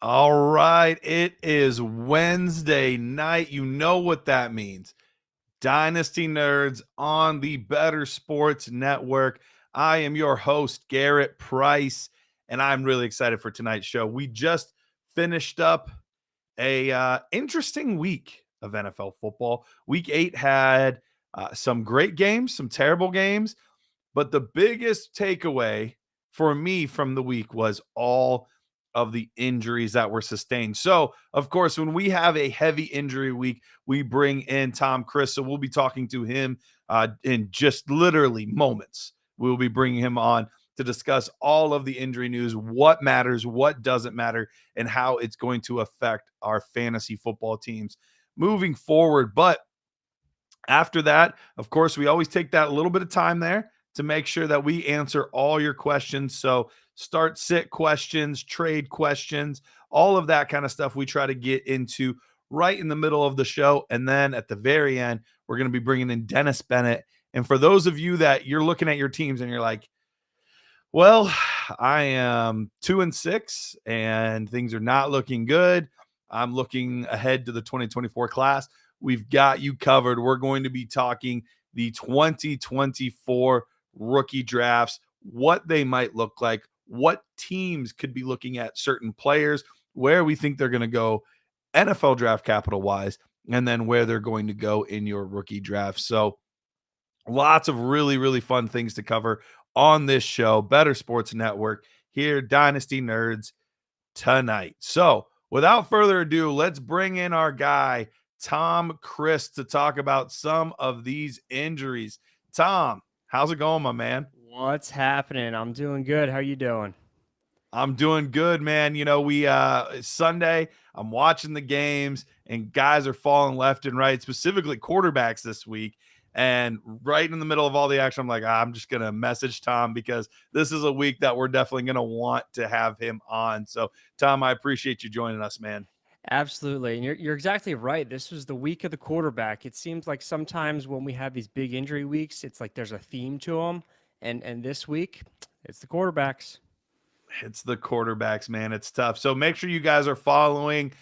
All right, it is Wednesday night. You know what that means. Dynasty Nerds on the Better Sports Network. I am your host, Garret Price, and I'm really excited for tonight's show. We just finished up a interesting week of NFL football. Week 8 had some great games, some terrible games, but the biggest takeaway for me from the week was all of the injuries that were sustained. So, of course, when we have a heavy injury week, we bring in Tom Chris. So, we'll be talking to him in just literally moments. We'll be bringing him on to discuss all of the injury news, what matters, what doesn't matter, and how it's going to affect our fantasy football teams moving forward. But after that, of course, we always take that little bit of time there to make sure that we answer all your questions. So, start sit questions, trade questions, all of that kind of stuff we try to get into right in the middle of the show. And then at the very end, we're going to be bringing in Dennis Bennett. And for those of you that you're looking at your teams and you're like, well, I am 2-6 and things are not looking good. I'm looking ahead to the 2024 class. We've got you covered. We're going to be talking the 2024 rookie drafts, what they might look like, what teams could be looking at certain players, where we think they're going to go NFL draft capital wise, and then where they're going to go in your rookie draft. So, lots of really, really fun things to cover on this show, Better Sports Network, here, Dynasty Nerds, tonight. So, without further ado, let's bring in our guy, Tom Chris, to talk about some of these injuries. Tom, how's it going, my man? What's happening? I'm doing good. How you doing? I'm doing good, man. You know, we it's Sunday, I'm watching the games and guys are falling left and right, specifically quarterbacks this week. And right in the middle of all the action, I'm like, I'm just gonna message Tom because this is a week that we're definitely gonna want to have him on. So, Tom, I appreciate you joining us, man. Absolutely. And you're exactly right. This was the week of the quarterback. It seems like sometimes when we have these big injury weeks, it's like there's a theme to them. And this week, it's the quarterbacks. It's the quarterbacks, man. It's tough. So make sure you guys are following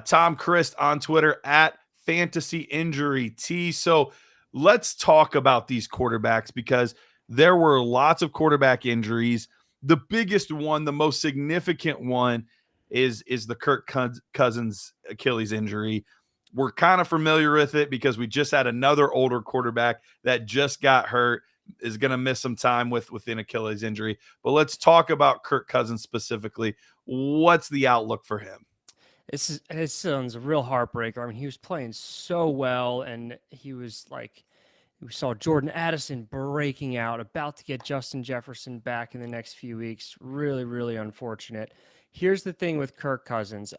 Tom Christ on Twitter at Fantasy Injury T. So let's talk about these quarterbacks because there were lots of quarterback injuries. The biggest one, the most significant one, is the Kirk Cousins Achilles injury. We're kind of familiar with it because we just had another older quarterback that just got hurt, is going to miss some time with an Achilles injury. But let's talk about Kirk Cousins specifically. What's the outlook for him? His son's a real heartbreaker. I mean, he was playing so well, and he was like, we saw Jordan Addison breaking out, about to get Justin Jefferson back in the next few weeks. Really, really unfortunate. Here's the thing with Kirk Cousins.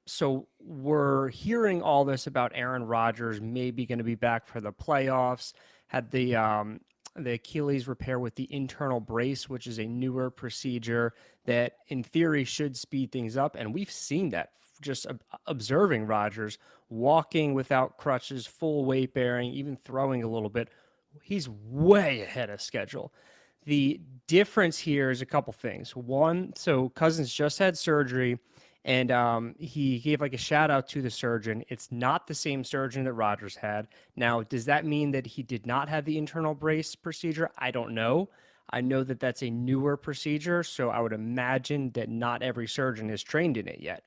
So we're hearing all this about Aaron Rodgers maybe going to be back for the playoffs. Had the Achilles repair with the internal brace, which is a newer procedure that, in theory, should speed things up, and we've seen that just observing Rodgers walking without crutches, full weight bearing, even throwing a little bit. He's way ahead of schedule. The difference here is a couple things. One, so Cousins just had surgery, and he gave like a shout out to the surgeon. It's not the same surgeon that Rodgers had. Now, does that mean that he did not have the internal brace procedure? I don't know. I know that that's a newer procedure, so I would imagine that not every surgeon is trained in it yet.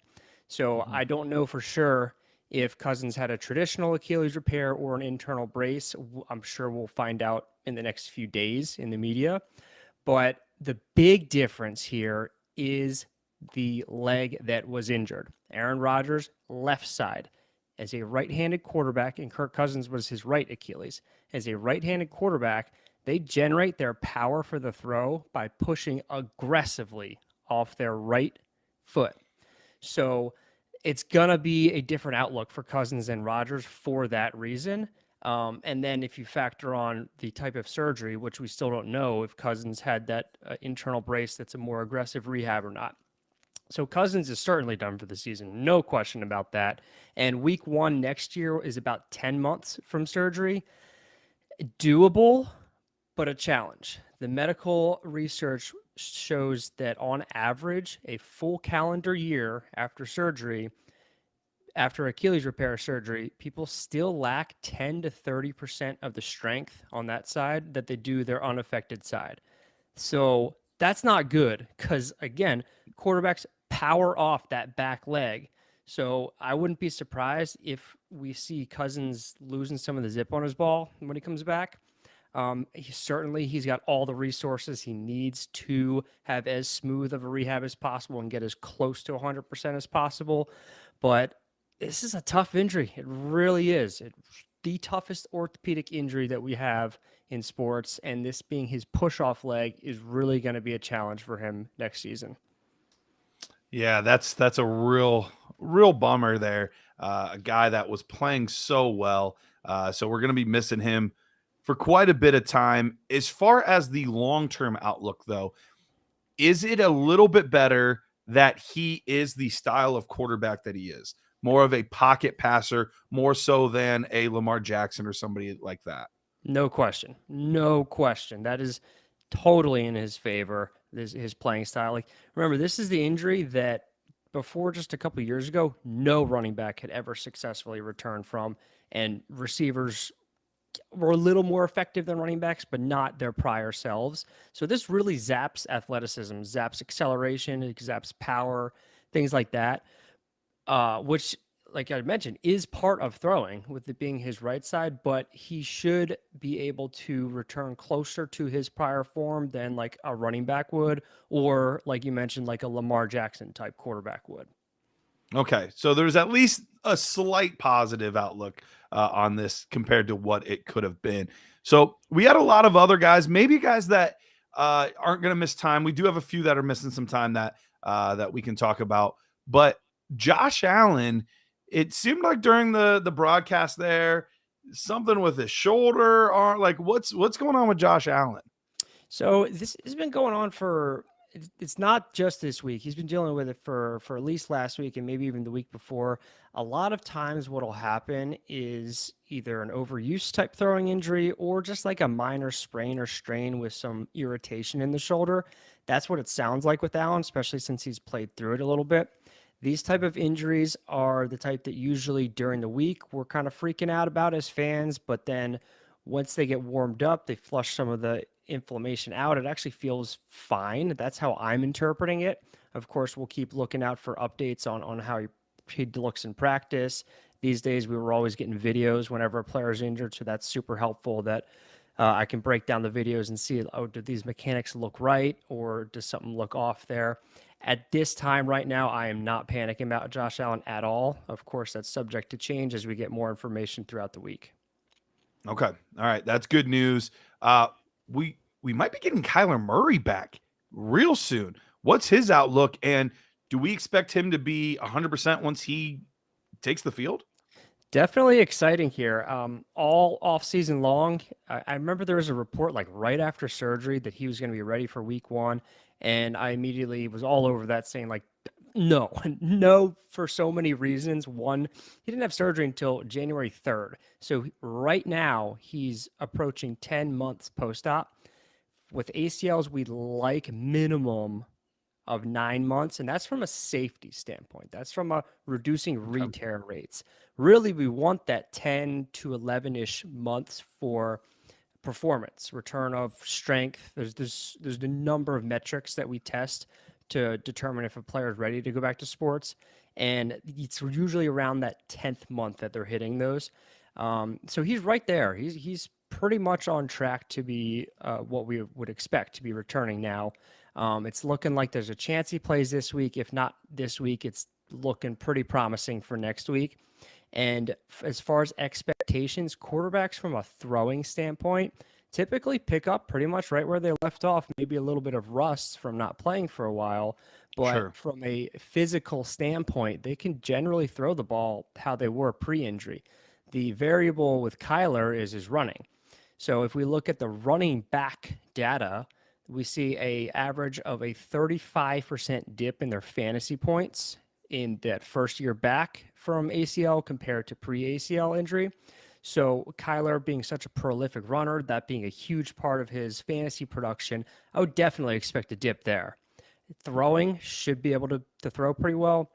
So Mhm. I don't know for sure if Cousins had a traditional Achilles repair or an internal brace. I'm sure we'll find out in the next few days in the media. But the big difference here is the leg that was injured. Aaron Rodgers, left side. As a right handed quarterback, and Kirk Cousins was his right Achilles. As a right handed quarterback, they generate their power for the throw by pushing aggressively off their right foot. So it's going to be a different outlook for Cousins and Rodgers for that reason. And then if you factor on the type of surgery, which we still don't know if Cousins had that internal brace that's a more aggressive rehab or not. So Cousins is certainly done for the season, no question about that. And week 1 next year is about 10 months from surgery. Doable, but a challenge. The medical research shows that on average, a full calendar year after surgery, after Achilles repair surgery, people still lack 10 to 30% of the strength on that side that they do their unaffected side. So that's not good because, again, quarterbacks power off that back leg. So I wouldn't be surprised if we see Cousins losing some of the zip on his ball when he comes back. He's got all the resources he needs to have as smooth of a rehab as possible and get as close to 100% as possible. But this is a tough injury. It really is. It's the toughest orthopedic injury that we have in sports, and this being his push-off leg is really going to be a challenge for him next season. Yeah, that's a real bummer there. A guy that was playing so well. So we're going to be missing him for quite a bit of time. As far as the long-term outlook, though, is it a little bit better that he is the style of quarterback that he is? More of a pocket passer, more so than a Lamar Jackson or somebody like that. No question. No question. That is totally in his favor, his playing style. Like, remember, this is the injury that before just a couple years ago, no running back had ever successfully returned from, and receivers were a little more effective than running backs, but not their prior selves. So this really zaps athleticism, zaps acceleration, it zaps power, things like that, which, like I mentioned, is part of throwing with it being his right side, but he should be able to return closer to his prior form than like a running back would, or like you mentioned, like a Lamar Jackson type quarterback would. Okay, so there's at least a slight positive outlook on this compared to what it could have been. So we had a lot of other guys, maybe guys that aren't going to miss time. We do have a few that are missing some time that we can talk about. But Josh Allen, it seemed like during the broadcast there, something with his shoulder, or like what's going on with Josh Allen? So this has been going on for it's not just this week. He's been dealing with it for at least last week and maybe even the week before. A lot of times what'll happen is either an overuse type throwing injury or just like a minor sprain or strain with some irritation in the shoulder. That's what it sounds like with Allen, especially since he's played through it a little bit. These type of injuries are the type that usually during the week we're kind of freaking out about as fans, but then once they get warmed up, they flush some of the inflammation out. It actually feels fine. That's how I'm interpreting it. Of course, we'll keep looking out for updates on how he looks in practice. These days, we were always getting videos whenever a player is injured, so that's super helpful that I can break down the videos and see, oh, do these mechanics look right, or does something look off there? At this time right now, I am not panicking about Josh Allen at all. Of course, that's subject to change as we get more information throughout the week. Okay. All right. That's good news. We might be getting Kyler Murray back real soon. What's his outlook? And do we expect him to be 100% once he takes the field? Definitely exciting here. All off season long, I remember there was a report like right after surgery that he was going to be ready for week one. And I immediately was all over that saying like, no, no, for so many reasons. One, he didn't have surgery until January 3rd. So right now he's approaching 10 months post-op. With ACLs, we like minimum of 9 months, and that's from a safety standpoint. That's from a reducing re-tear rates. Really, we want that 10 to 11-ish months for performance, return of strength. There's a number of metrics that we test to determine if a player is ready to go back to sports, and it's usually around that 10th month that they're hitting those. So he's right there. He's pretty much on track to be what we would expect to be returning now. It's looking like there's a chance he plays this week. If not this week, it's looking pretty promising for next week. And as far as expectations, quarterbacks from a throwing standpoint typically pick up pretty much right where they left off, maybe a little bit of rust from not playing for a while. But Sure. from a physical standpoint, they can generally throw the ball how they were pre-injury. The variable with Kyler is his running. So if we look at the running back data, we see a average of a 35% dip in their fantasy points in that first year back from ACL compared to pre-ACL injury. So Kyler being such a prolific runner, that being a huge part of his fantasy production, I would definitely expect a dip there. Throwing should be able to throw pretty well.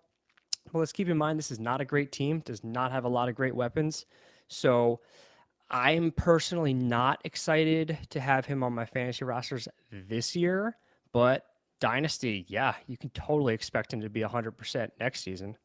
But let's keep in mind this is not a great team, does not have a lot of great weapons. So I'm personally not excited to have him on my fantasy rosters this year, but Dynasty, yeah, you can totally expect him to be 100% next season.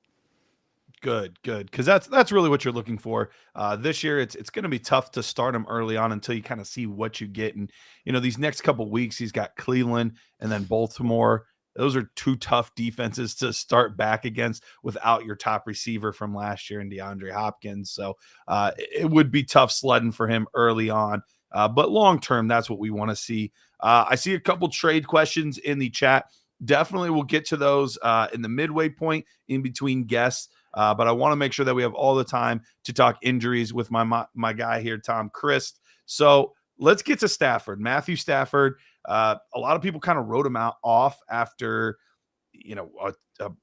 Good, because that's really what you're looking for. This year, it's going to be tough to start him early on until you kind of see what you get. And these next couple weeks, he's got Cleveland and then Baltimore. Those are two tough defenses to start back against without your top receiver from last year and DeAndre Hopkins. So it would be tough sledding for him early on. But long term, that's what we want to see. I see a couple trade questions in the chat. Definitely, we'll get to those in the midway point in between guests. But I want to make sure that we have all the time to talk injuries with my guy here, Tom Christ. So let's get to Stafford. Matthew Stafford. A lot of people kind of wrote him off after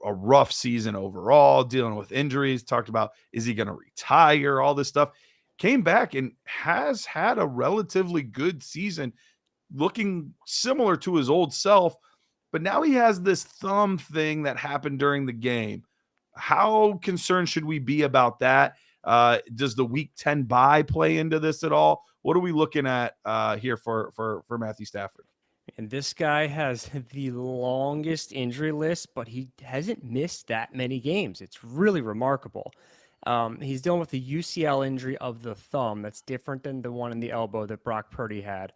a rough season overall, dealing with injuries. Talked about, is he going to retire? All this stuff. Came back and has had a relatively good season, looking similar to his old self. But now he has this thumb thing that happened during the game. How concerned should we be about that? Does the Week 10 bye play into this at all? What are we looking at here for Matthew Stafford? And this guy has the longest injury list, but he hasn't missed that many games. It's really remarkable. He's dealing with the UCL injury of the thumb. That's different than the one in the elbow that Brock Purdy had.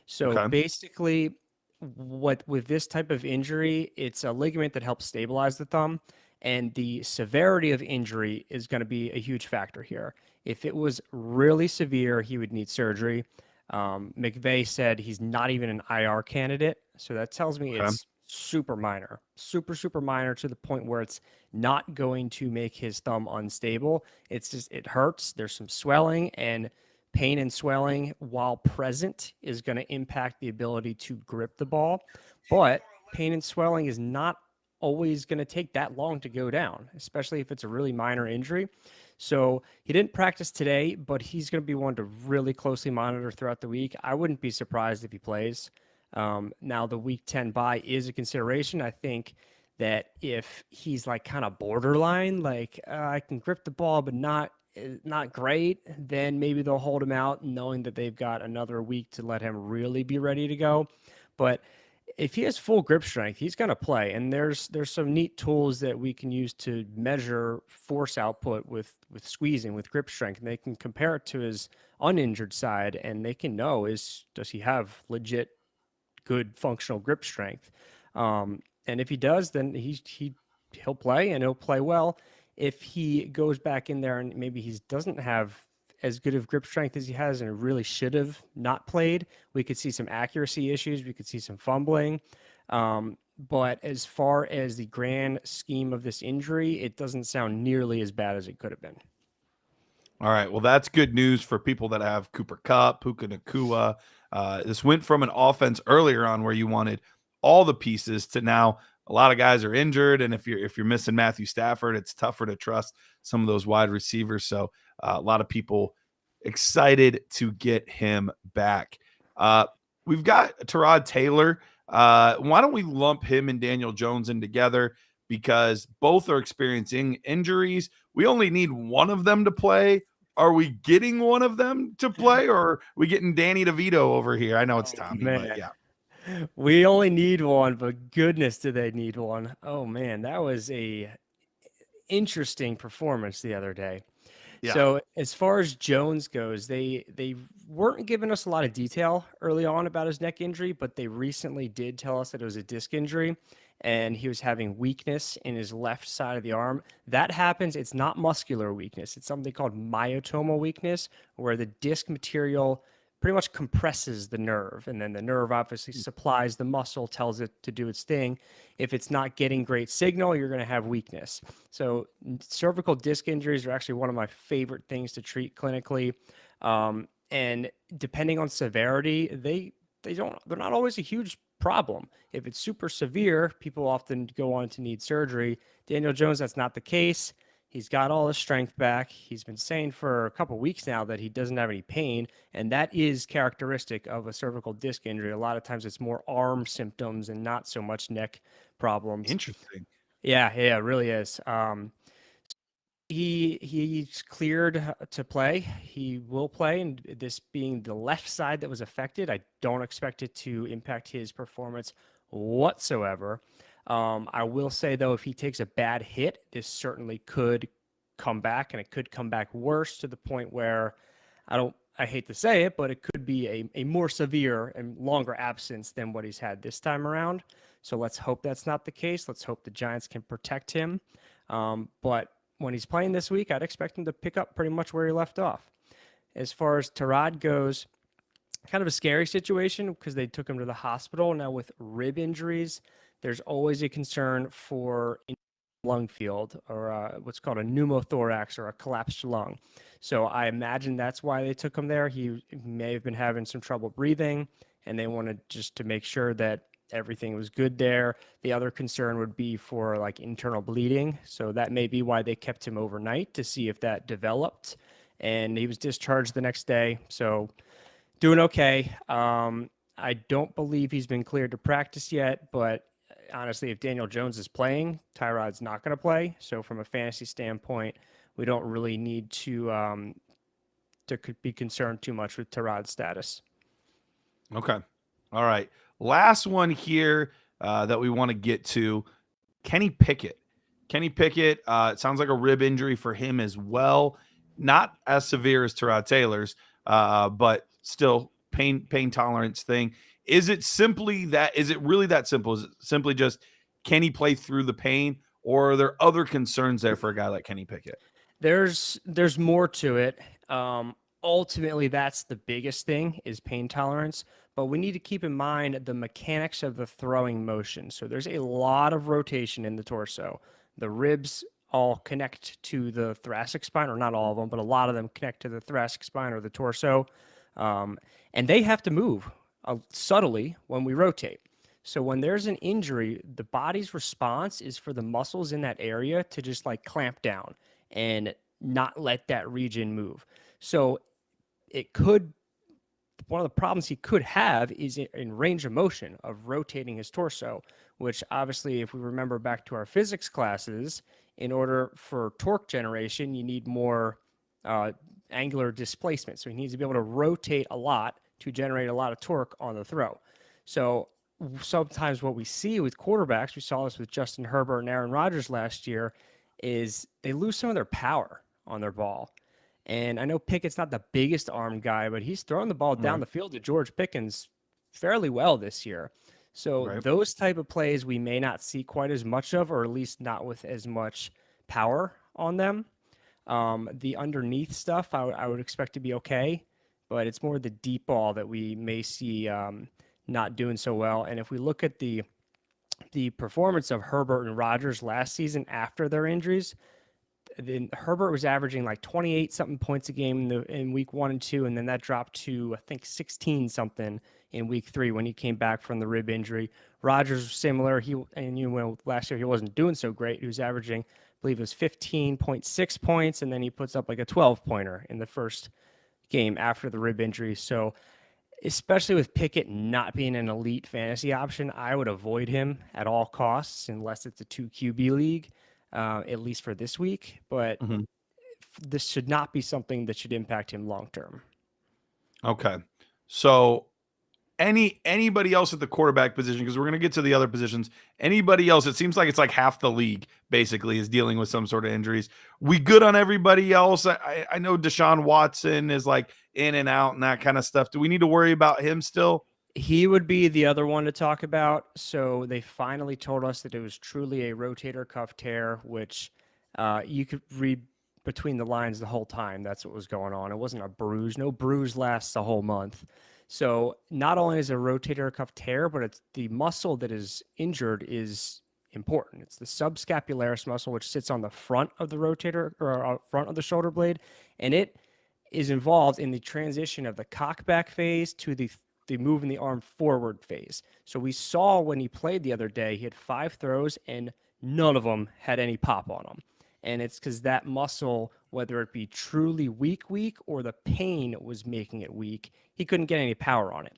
So Okay. basically, what with this type of injury, it's a ligament that helps stabilize the thumb, and the severity of injury is going to be a huge factor here. If it was really severe, he would need surgery. McVay said he's not even an IR candidate, so that tells me Okay. it's super minor, super minor to the point where it's not going to make his thumb unstable. It's just it hurts. There's some swelling, and pain and swelling, while present, is going to impact the ability to grip the ball. But pain and swelling is not always going to take that long to go down, especially if it's a really minor injury. So he didn't practice today, but he's going to be one to really closely monitor throughout the week. I wouldn't be surprised if he plays. Now, the Week 10 bye is a consideration. I think that if he's like kind of borderline, like I can grip the ball, but not great, then maybe they'll hold him out knowing that they've got another week to let him really be ready to go. But if he has full grip strength, he's going to play. And there's some neat tools that we can use to measure force output with squeezing, with grip strength. And they can compare it to his uninjured side, and they can know does he have legit good functional grip strength. And if he does, then he'll play, and he'll play well. If he goes back in there and maybe he doesn't have as good of grip strength as he has and really should have not played, we could see some accuracy issues. We could see some fumbling. But as far as the grand scheme of this injury, it doesn't sound nearly as bad as it could have been. All right. Well, that's good news for people that have Cooper Kupp, Puka Nakua. This went from an offense earlier on where you wanted all the pieces to now a lot of guys are injured, and if you're missing Matthew Stafford, it's tougher to trust some of those wide receivers. So a lot of people excited to get him back. We've got Tyrod Taylor. Why don't we lump him and Daniel Jones in together? Because both are experiencing injuries. We only need one of them to play. Are we getting one of them to play, or are we getting Danny DeVito over here? I know it's Tommy, but yeah. We only need one, but goodness, do they need one? Oh man, that was a interesting performance the other day. Yeah. So as far as Jones goes, they weren't giving us a lot of detail early on about his neck injury, but they recently did tell us that it was a disc injury and he was having weakness in his left side of the arm. That happens. It's not muscular weakness. It's something called myotomal weakness, where the disc material pretty much compresses the nerve, and then the nerve obviously supplies the muscle, tells it to do its thing. If it's not getting great signal, you're going to have weakness. So cervical disc injuries are actually one of my favorite things to treat clinically. And depending on severity, they're not always a huge problem. If it's super severe, people often go on to need surgery. Daniel Jones, that's not the case. He's got all his strength back. He's been saying for a couple weeks now that he doesn't have any pain, and that is characteristic of a cervical disc injury. A lot of times it's more arm symptoms and not so much neck problems. Interesting. Yeah, it really is. He's cleared to play. He will play, and this being the left side that was affected, I don't expect it to impact his performance whatsoever. I will say though, if he takes a bad hit, this certainly could come back, and it could come back worse to the point where I hate to say it, but it could be a more severe and longer absence than what he's had this time around. So let's hope that's not the case. Let's hope the Giants can protect him. But when he's playing this week, I'd expect him to pick up pretty much where he left off. As far as Tyrod goes, kind of a scary situation because they took him to the hospital. Now, with rib injuries, there's always a concern for lung field or what's called a pneumothorax or a collapsed lung. So I imagine that's why they took him there. He may have been having some trouble breathing, and they wanted just to make sure that everything was good there. The other concern would be for like internal bleeding. So that may be why they kept him overnight to see if that developed. And he was discharged the next day. So doing okay. I don't believe he's been cleared to practice yet, but honestly, if Daniel Jones is playing, Tyrod's not going to play. So from a fantasy standpoint, we don't really need to be concerned too much with Tyrod's status. Okay. All right. Last one here that we want to get to, Kenny Pickett. Kenny Pickett, it sounds like a rib injury for him as well. Not as severe as Tyrod Taylor's, but still pain tolerance thing. Is it really that simple? Is it simply just, can he play through the pain, or are there other concerns there for a guy like Kenny Pickett? There's more to it. Ultimately, that's the biggest thing is pain tolerance, but we need to keep in mind the mechanics of the throwing motion. So there's a lot of rotation in the torso. The ribs all connect to the thoracic spine, or not all of them, but a lot of them connect to the thoracic spine or the torso. And they have to move subtly when we rotate. So when there's an injury, the body's response is for the muscles in that area to just like clamp down and not let that region move. So one of the problems he could have is in range of motion of rotating his torso, which obviously, if we remember back to our physics classes, in order for torque generation, you need more angular displacement. So he needs to be able to rotate a lot to generate a lot of torque on the throw. So sometimes what we see with quarterbacks, we saw this with Justin Herbert and Aaron Rodgers last year, is they lose some of their power on their ball. And I know Pickett's not the biggest arm guy, but he's throwing the ball down the field to George Pickens fairly well this year. So those type of plays we may not see quite as much of, or at least not with as much power on them. The underneath stuff I would expect to be okay, but it's more the deep ball that we may see not doing so well. And if we look at the performance of Herbert and Rodgers last season after their injuries, then Herbert was averaging like 28 something points a game in week 1 and 2, and then that dropped to I think 16 something in week 3 when he came back from the rib injury. Rodgers was similar. Last year he wasn't doing so great. He was averaging, I believe it was 15.6 points, and then he puts up like a 12-pointer in the first game after the rib injury. So especially with Pickett not being an elite fantasy option, I would avoid him at all costs unless it's a 2 QB league. At least for this week, but this should not be something that should impact him long term. Okay. So anybody else at the quarterback position, because we're going to get to the other positions, anybody else, it seems like it's like half the league basically is dealing with some sort of injuries. We good on everybody else? I know Deshaun Watson is like in and out and that kind of stuff. Do we need to worry about him still? He would be the other one to talk about. So they finally told us that it was truly a rotator cuff tear, which you could read between the lines the whole time. That's what was going on. It wasn't a bruise. No bruise lasts a whole month. So not only is it a rotator cuff tear, but it's the muscle that is injured is important. It's the subscapularis muscle, which sits on the front of the rotator or front of the shoulder blade, and it is involved in the transition of the cockback phase to the moving the arm forward phase. So we saw when he played the other day, he had 5 throws and none of them had any pop on them. And it's because that muscle, whether it be truly weak or the pain was making it weak, he couldn't get any power on it.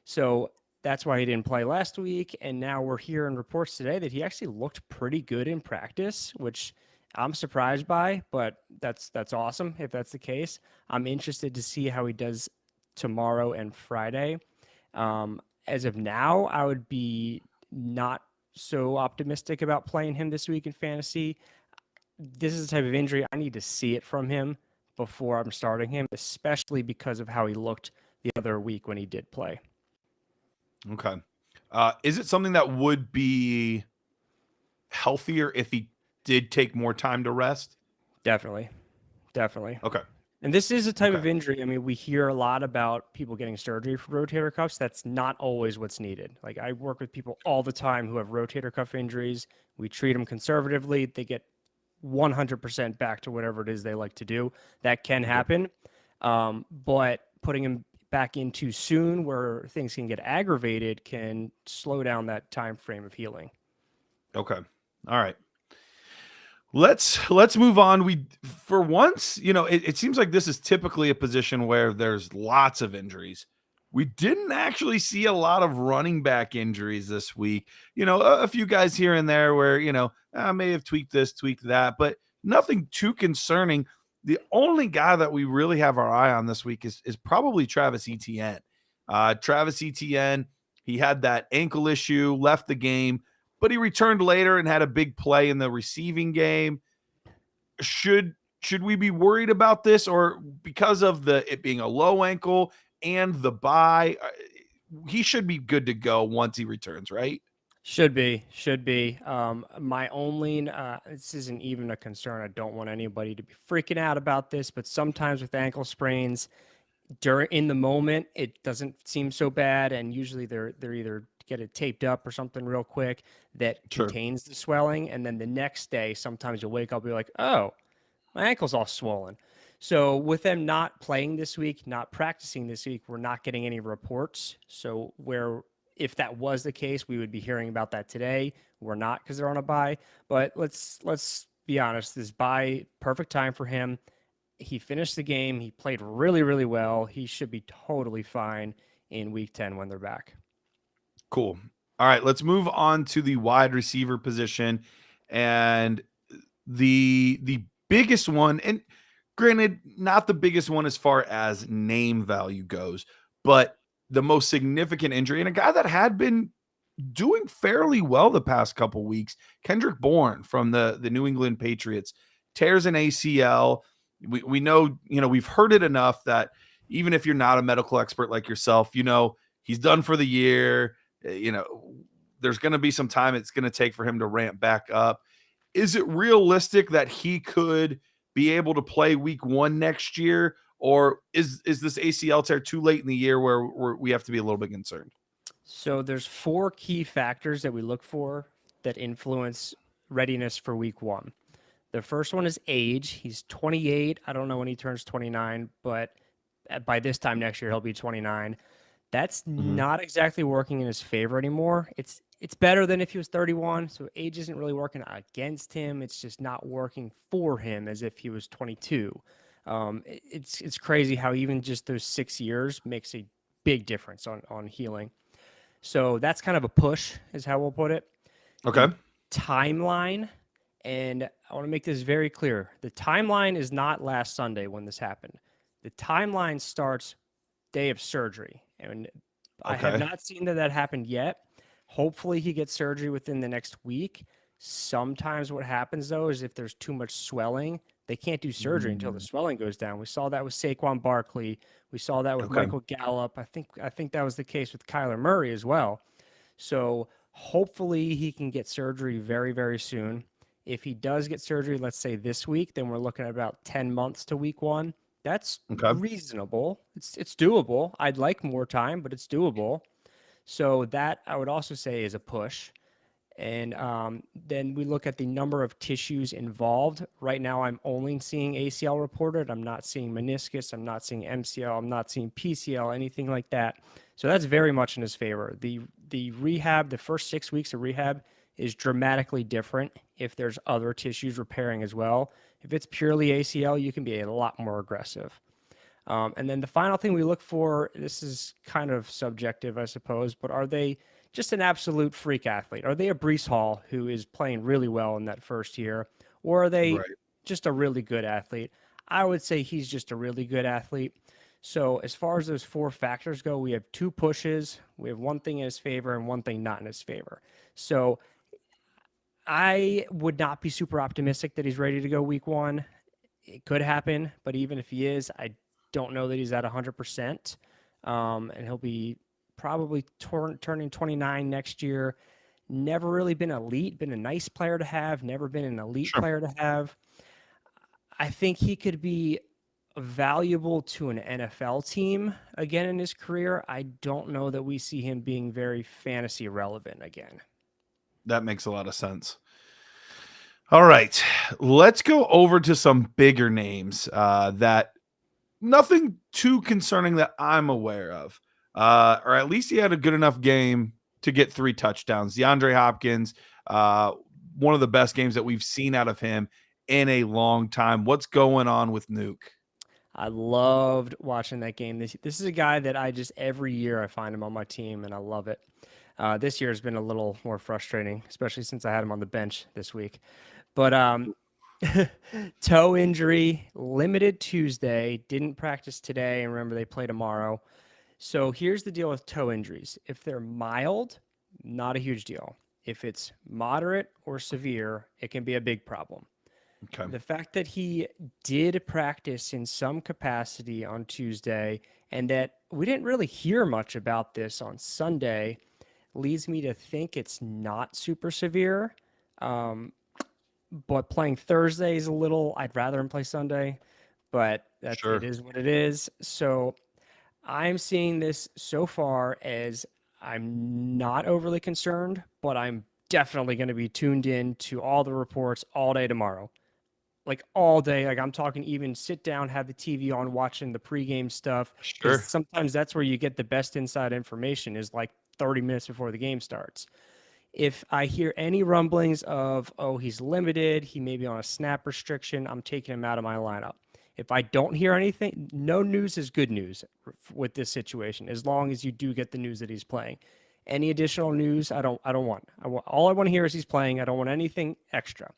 So that's why he didn't play last week. And now we're hearing reports today that he actually looked pretty good in practice, which I'm surprised by, but that's awesome if that's the case. I'm interested to see how he does tomorrow and Friday. As of now, I would be not so optimistic about playing him this week in fantasy. This is the type of injury I need to see it from him before I'm starting him, especially because of how he looked the other week when he did play. Okay. Is it something that would be healthier if he did take more time to rest? Definitely. Definitely. Okay. And this is a type Okay. of injury. I mean, we hear a lot about people getting surgery for rotator cuffs. That's not always what's needed. Like, I work with people all the time who have rotator cuff injuries. We treat them conservatively. They get 100% back to whatever it is they like to do. That can happen. But putting them back in too soon where things can get aggravated can slow down that time frame of healing. Okay. All right. Let's move on. We for once, it seems like this is typically a position where there's lots of injuries. We didn't actually see a lot of running back injuries this week. A few guys here and there where, I may have tweaked this, tweaked that, but nothing too concerning. The only guy that we really have our eye on this week is probably Travis Etienne. Travis Etienne, he had that ankle issue, left the game, but he returned later and had a big play in the receiving game. Should we be worried about this, or because of it being a low ankle and the bye, he should be good to go once he returns, right? Should be. My only, this isn't even a concern. I don't want anybody to be freaking out about this, but sometimes with ankle sprains, in the moment, it doesn't seem so bad, and usually they're either get it taped up or something real quick that Sure. contains the swelling, and then the next day, sometimes you'll wake up and be like, oh, my ankle's all swollen. So with them not playing this week, not practicing this week, we're not getting any reports. So if that was the case, we would be hearing about that today. We're not because they're on a bye. But let's be honest, this bye, perfect time for him. He finished the game. He played really, really well. He should be totally fine in week 10 when they're back. Cool. All right, let's move on to the wide receiver position. And the biggest one, and granted, not the biggest one as far as name value goes, but the most significant injury, and a guy that had been doing fairly well the past couple weeks, Kendrick Bourne from the New England Patriots, tears an ACL. We know, we've heard it enough that even if you're not a medical expert like yourself, he's done for the year. There's going to be some time it's going to take for him to ramp back up. Is it realistic that he could be able to play week 1 next year? Or is this ACL tear too late in the year where we have to be a little bit concerned? So there's 4 key factors that we look for that influence readiness for week 1. The first one is age. He's 28. I don't know when he turns 29, but by this time next year, he'll be 29. That's not exactly working in his favor anymore. It's better than if he was 31. So age isn't really working against him. It's just not working for him as if he was 22. It's crazy how even just those 6 years makes a big difference on healing. So that's kind of a push, is how we'll put it. Okay. The timeline, and I want to make this very clear. The timeline is not last Sunday when this happened. The timeline starts day of surgery. And I have not seen that happened yet. Hopefully he gets surgery within the next week. Sometimes what happens, though, is if there's too much swelling, they can't do surgery until the swelling goes down. We saw that with Saquon Barkley. We saw that with Michael Gallup. I think that was the case with Kyler Murray as well. So hopefully he can get surgery very, very soon. If he does get surgery, let's say this week, then we're looking at about 10 months to week 1. That's reasonable. It's doable. I'd like more time, but it's doable. So that I would also say is a push. And then we look at the number of tissues involved. Right now, I'm only seeing ACL reported. I'm not seeing meniscus. I'm not seeing MCL. I'm not seeing PCL, anything like that. So that's very much in his favor. The rehab, the first 6 weeks of rehab is dramatically different if there's other tissues repairing as well. If it's purely ACL, you can be a lot more aggressive. And then the final thing we look for, this is kind of subjective, I suppose, but are they just an absolute freak athlete? Are they a Brees Hall who is playing really well in that first year? Or are they Right. just a really good athlete? I would say he's just a really good athlete. So as far as those four factors go, we have two pushes. We have one thing in his favor and one thing not in his favor. So I would not be super optimistic that he's ready to go week one. It could happen, but even if he is, I don't know that he's at 100%. And he'll be probably turning 29 next year. Never really been elite, been a nice player to have, never been an elite Sure. player to have. I think he could be valuable to an NFL team again in his career. I don't know that we see him being very fantasy relevant again. That makes a lot of sense. All right, let's go over to some bigger names that nothing too concerning that I'm aware of, or at least he had a good enough game to get 3 touchdowns. DeAndre Hopkins, uh, one of the best games that we've seen out of him in a long time. What's going on with Nuke? I loved watching that game. This is a guy that I just every year I find him on my team, and I love it. This year has been a little more frustrating, especially since I had him on the bench this week. But toe injury, limited Tuesday, didn't practice today, and remember they play tomorrow. So here's the deal with toe injuries. If they're mild, not a huge deal. If it's moderate or severe, it can be a big problem. Okay, The fact that he did practice in some capacity on Tuesday and that we didn't really hear much about this on Sunday leads me to think it's not super severe. Um, but playing Thursday is a little, I'd rather him play Sunday, but it sure. is what it is. So I'm seeing this so far as I'm not overly concerned, but I'm definitely going to be tuned in to all the reports all day tomorrow. Like all day, like I'm talking even sit down, have the TV on, watching the pregame stuff, because Sure. sometimes that's where you get the best inside information is like 30 minutes before the game starts. If I hear any rumblings of, oh, he's limited, he may be on a snap restriction, I'm taking him out of my lineup. If I don't hear anything, no news is good news with this situation, as long as you do get the news that he's playing. Any additional news, I don't want. All I want to hear is he's playing. I don't want anything extra.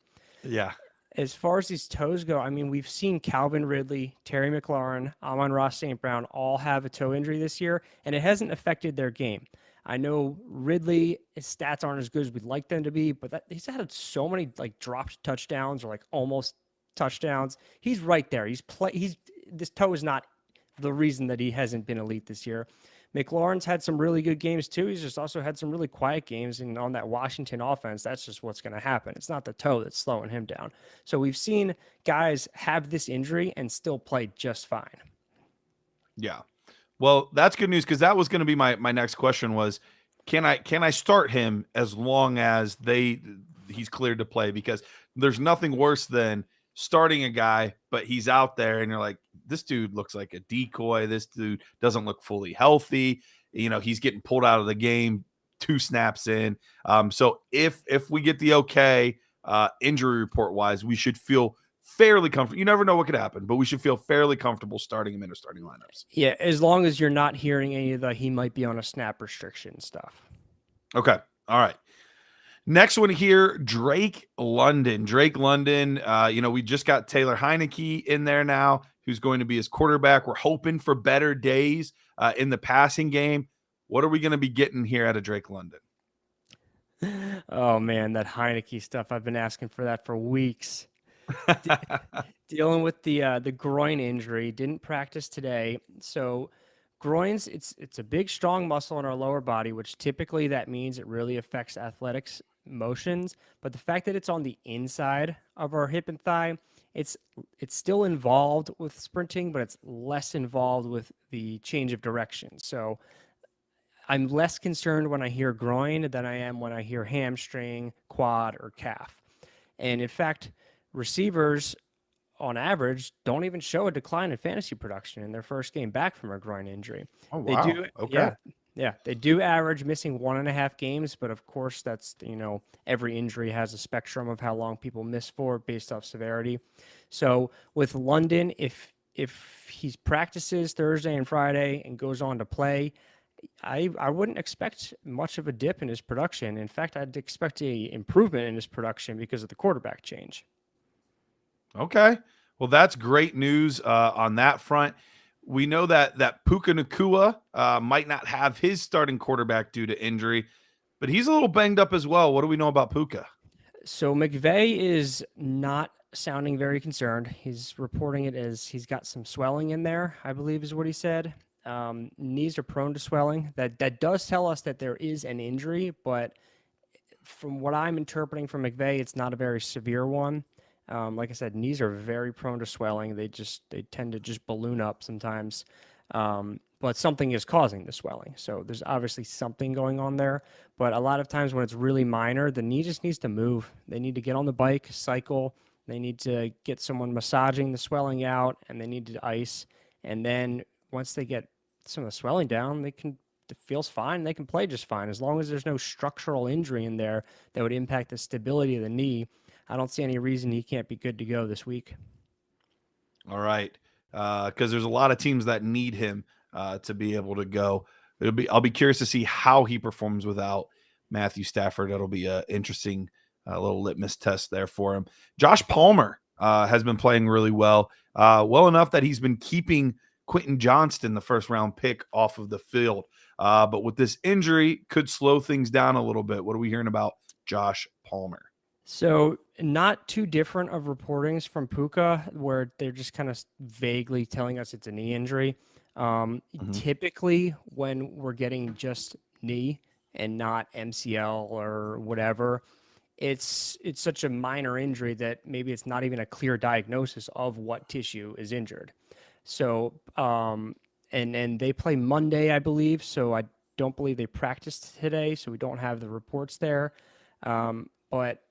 Yeah. As far as these toes go, I mean, we've seen Calvin Ridley, Terry McLaurin, Amon-Ra St. Brown all have a toe injury this year, and it hasn't affected their game. I know Ridley, his stats aren't as good as we'd like them to be, but he's had so many like dropped touchdowns or like almost touchdowns. He's right there. This toe is not the reason that he hasn't been elite this year. McLaurin's had some really good games too. He's just also had some really quiet games, and on that Washington offense, that's just what's going to happen. It's not the toe that's slowing him down. So we've seen guys have this injury and still play just fine. Yeah. Well, that's good news because that was going to be my next question was can I start him as long as he's cleared to play, because there's nothing worse than starting a guy but he's out there and you're like, this dude looks like a decoy, this dude doesn't look fully healthy, he's getting pulled out of the game 2 snaps in. So if we get the okay injury report wise, we should feel fairly comfortable. You never know what could happen, but we should feel fairly comfortable starting him in our starting lineups. Yeah, as long as you're not hearing any of the he might be on a snap restriction stuff. Okay. All right. Next one here, Drake London. Drake London, we just got Taylor Heineke in there now, who's going to be his quarterback. We're hoping for better days in the passing game. What are we going to be getting here out of Drake London? Oh man, that Heineke stuff. I've been asking for that for weeks. Dealing with the groin injury, didn't practice today. So groins, it's a big strong muscle in our lower body, which typically that means it really affects athletics motions. But the fact that it's on the inside of our hip and thigh, it's still involved with sprinting, but it's less involved with the change of direction. So I'm less concerned when I hear groin than I am when I hear hamstring, quad, or calf. And in fact, receivers on average don't even show a decline in fantasy production in their first game back from a groin injury. Oh, They wow. do, Okay. yeah. Yeah, they do average missing 1.5 games, but of course that's every injury has a spectrum of how long people miss for based off severity. So with London, if he practices Thursday and Friday and goes on to play, I wouldn't expect much of a dip in his production. In fact, I'd expect a improvement in his production because of the quarterback change. Okay. Well, that's great news on that front. We know that Puka Nakua might not have his starting quarterback due to injury, but he's a little banged up as well. What do we know about Puka? So McVay is not sounding very concerned. He's reporting it as he's got some swelling in there, I believe is what he said. Knees are prone to swelling. That does tell us that there is an injury, but from what I'm interpreting from McVay, it's not a very severe one. Like I said, knees are very prone to swelling. They tend to just balloon up sometimes. But something is causing the swelling. So there's obviously something going on there. But a lot of times when it's really minor, the knee just needs to move. They need to get on the bike, cycle. They need to get someone massaging the swelling out, and they need to ice. And then once they get some of the swelling down, it feels fine. They can play just fine as long as there's no structural injury in there that would impact the stability of the knee. I don't see any reason he can't be good to go this week. All right. Because there's a lot of teams that need him to be able to go. I'll be curious to see how he performs without Matthew Stafford. That'll be an interesting little litmus test there for him. Josh Palmer has been playing really well, well enough that he's been keeping Quentin Johnston, the first round pick, off of the field. But with this injury, could slow things down a little bit. What are we hearing about Josh Palmer? So, not too different of reportings from Puka, where they're just kind of vaguely telling us it's a knee injury. Typically, when we're getting just knee and not MCL or whatever, it's such a minor injury that maybe it's not even a clear diagnosis of what tissue is injured. So, and they play Monday, I believe. So I don't believe they practiced today. So we don't have the reports there. But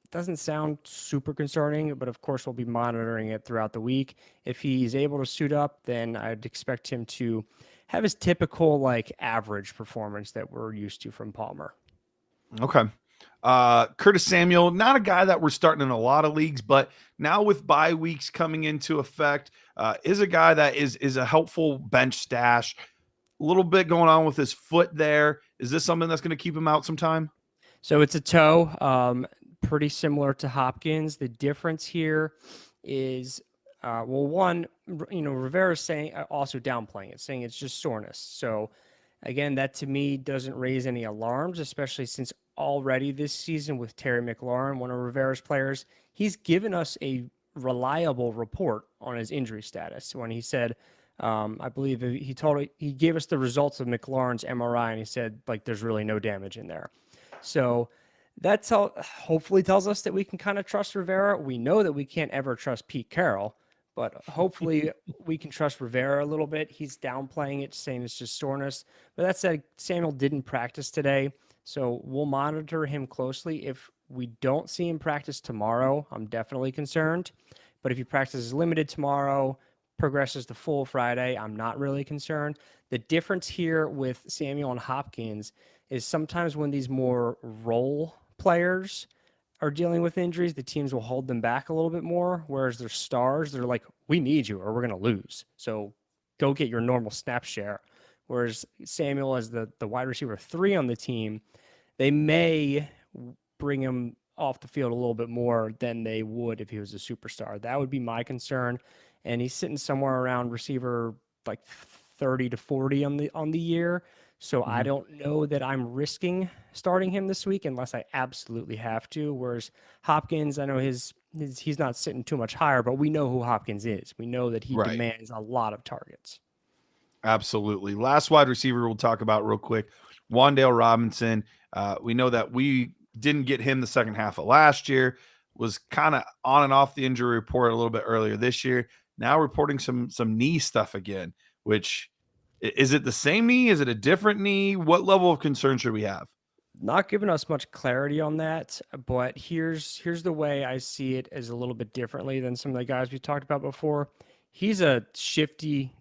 it doesn't sound super concerning. But of course, we'll be monitoring it throughout the week. If he's able to suit up, then I'd expect him to have his typical like average performance that we're used to from Palmer. Okay. Curtis Samuel, not a guy that we're starting in a lot of leagues, but now with bye weeks coming into effect, is a guy that is a helpful bench stash. A little bit going on with his foot there. Is this something that's going to keep him out sometime? So it's a toe, pretty similar to Hopkins. The difference here is, well, one, Rivera's saying also downplaying it, saying it's just soreness. So again, that to me doesn't raise any alarms, especially since already this season with Terry McLaurin, one of Rivera's players, he's given us a reliable report on his injury status. When he said, I believe he gave us the results of McLaurin's MRI, and he said like there's really no damage in there. So that's hopefully tells us that we can kind of trust Rivera. We know that we can't ever trust Pete Carroll, but hopefully we can trust Rivera a little bit. He's downplaying it, saying it's just soreness. But that said, Samuel didn't practice today, so we'll monitor him closely. If we don't see him practice tomorrow, I'm definitely concerned. But if he practices limited tomorrow, progresses to full Friday, I'm not really concerned. The difference here with Samuel and Hopkins is sometimes when these more role players are dealing with injuries, the teams will hold them back a little bit more. Whereas their stars, they're like, we need you or we're going to lose. So go get your normal snap share. Whereas Samuel, as the wide receiver 3 on the team, they may bring him off the field a little bit more than they would if he was a superstar. That would be my concern. And he's sitting somewhere around receiver like 30 to 40 on the year. So I don't know that I'm risking starting him this week unless I absolutely have to. Whereas Hopkins, I know he's not sitting too much higher, but we know who Hopkins is. We know that he Right. demands a lot of targets. Absolutely. Last wide receiver we'll talk about real quick, Wan'Dale Robinson. We know that we didn't get him the second half of last year, was kind of on and off the injury report a little bit earlier this year. Now reporting some knee stuff again, which is it the same knee? Is it a different knee? What level of concern should we have? Not giving us much clarity on that, but here's the way I see it as a little bit differently than some of the guys we talked about before. He's a shifty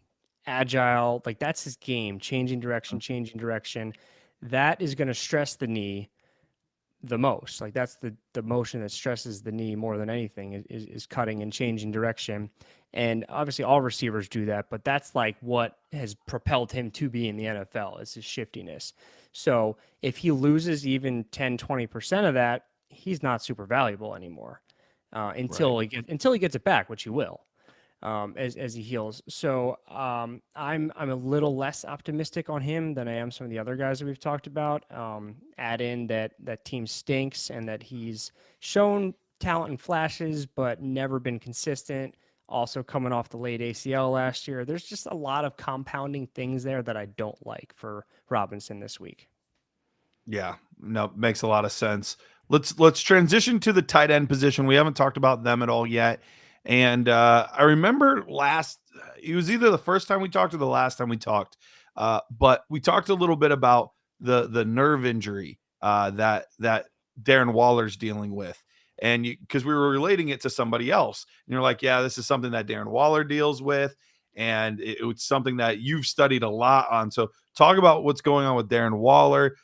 agile. Like that's his game, changing direction, changing direction. That is going to stress the knee the most. Like that's the motion that stresses the knee more than anything is cutting and changing direction. And obviously all receivers do that, but that's like what has propelled him to be in the NFL is his shiftiness. So if he loses even 10-20% of that, he's not super valuable anymore Right. until he gets it back, which he will as he heals. So I'm a little less optimistic on him than I am some of the other guys that we've talked about. Add in that team stinks and that he's shown talent and flashes, but never been consistent. Also coming off the late ACL last year, there's just a lot of compounding things there that I don't like for Robinson this week. Yeah, no, makes a lot of sense. Let's transition to the tight end position. We haven't talked about them at all yet. And I remember it was either the first time we talked or the last time we talked. But we talked a little bit about the nerve injury that Darren Waller's dealing with. And because we were relating it to somebody else, and you're like, yeah, this is something that Darren Waller deals with, and it's something that you've studied a lot on. So talk about what's going on with Darren Waller.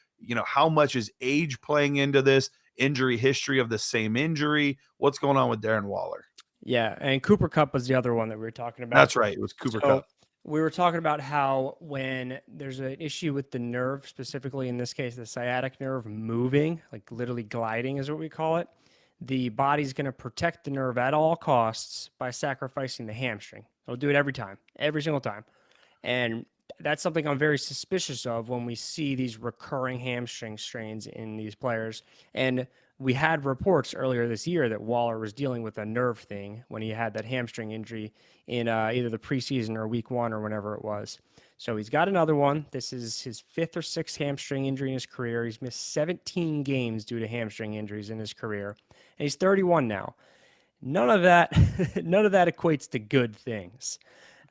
How much is age playing into this, injury history of the same injury? What's going on with Darren Waller? Yeah, and Cooper Cup was the other one that we were talking about. That's right. It was Cooper So Cup. we were talking about how when there's an issue with the nerve, specifically in this case, the sciatic nerve moving, like literally gliding is what we call it, the body's going to protect the nerve at all costs by sacrificing the hamstring. It'll do it every time, every single time. And that's something I'm very suspicious of when we see these recurring hamstring strains in these players. And we had reports earlier this year that Waller was dealing with a nerve thing when he had that hamstring injury in either the preseason or week 1 or whenever it was. So he's got another one. This is his 5th or 6th hamstring injury in his career. He's missed 17 games due to hamstring injuries in his career, and he's 31 now. None of that, none of that equates to good things.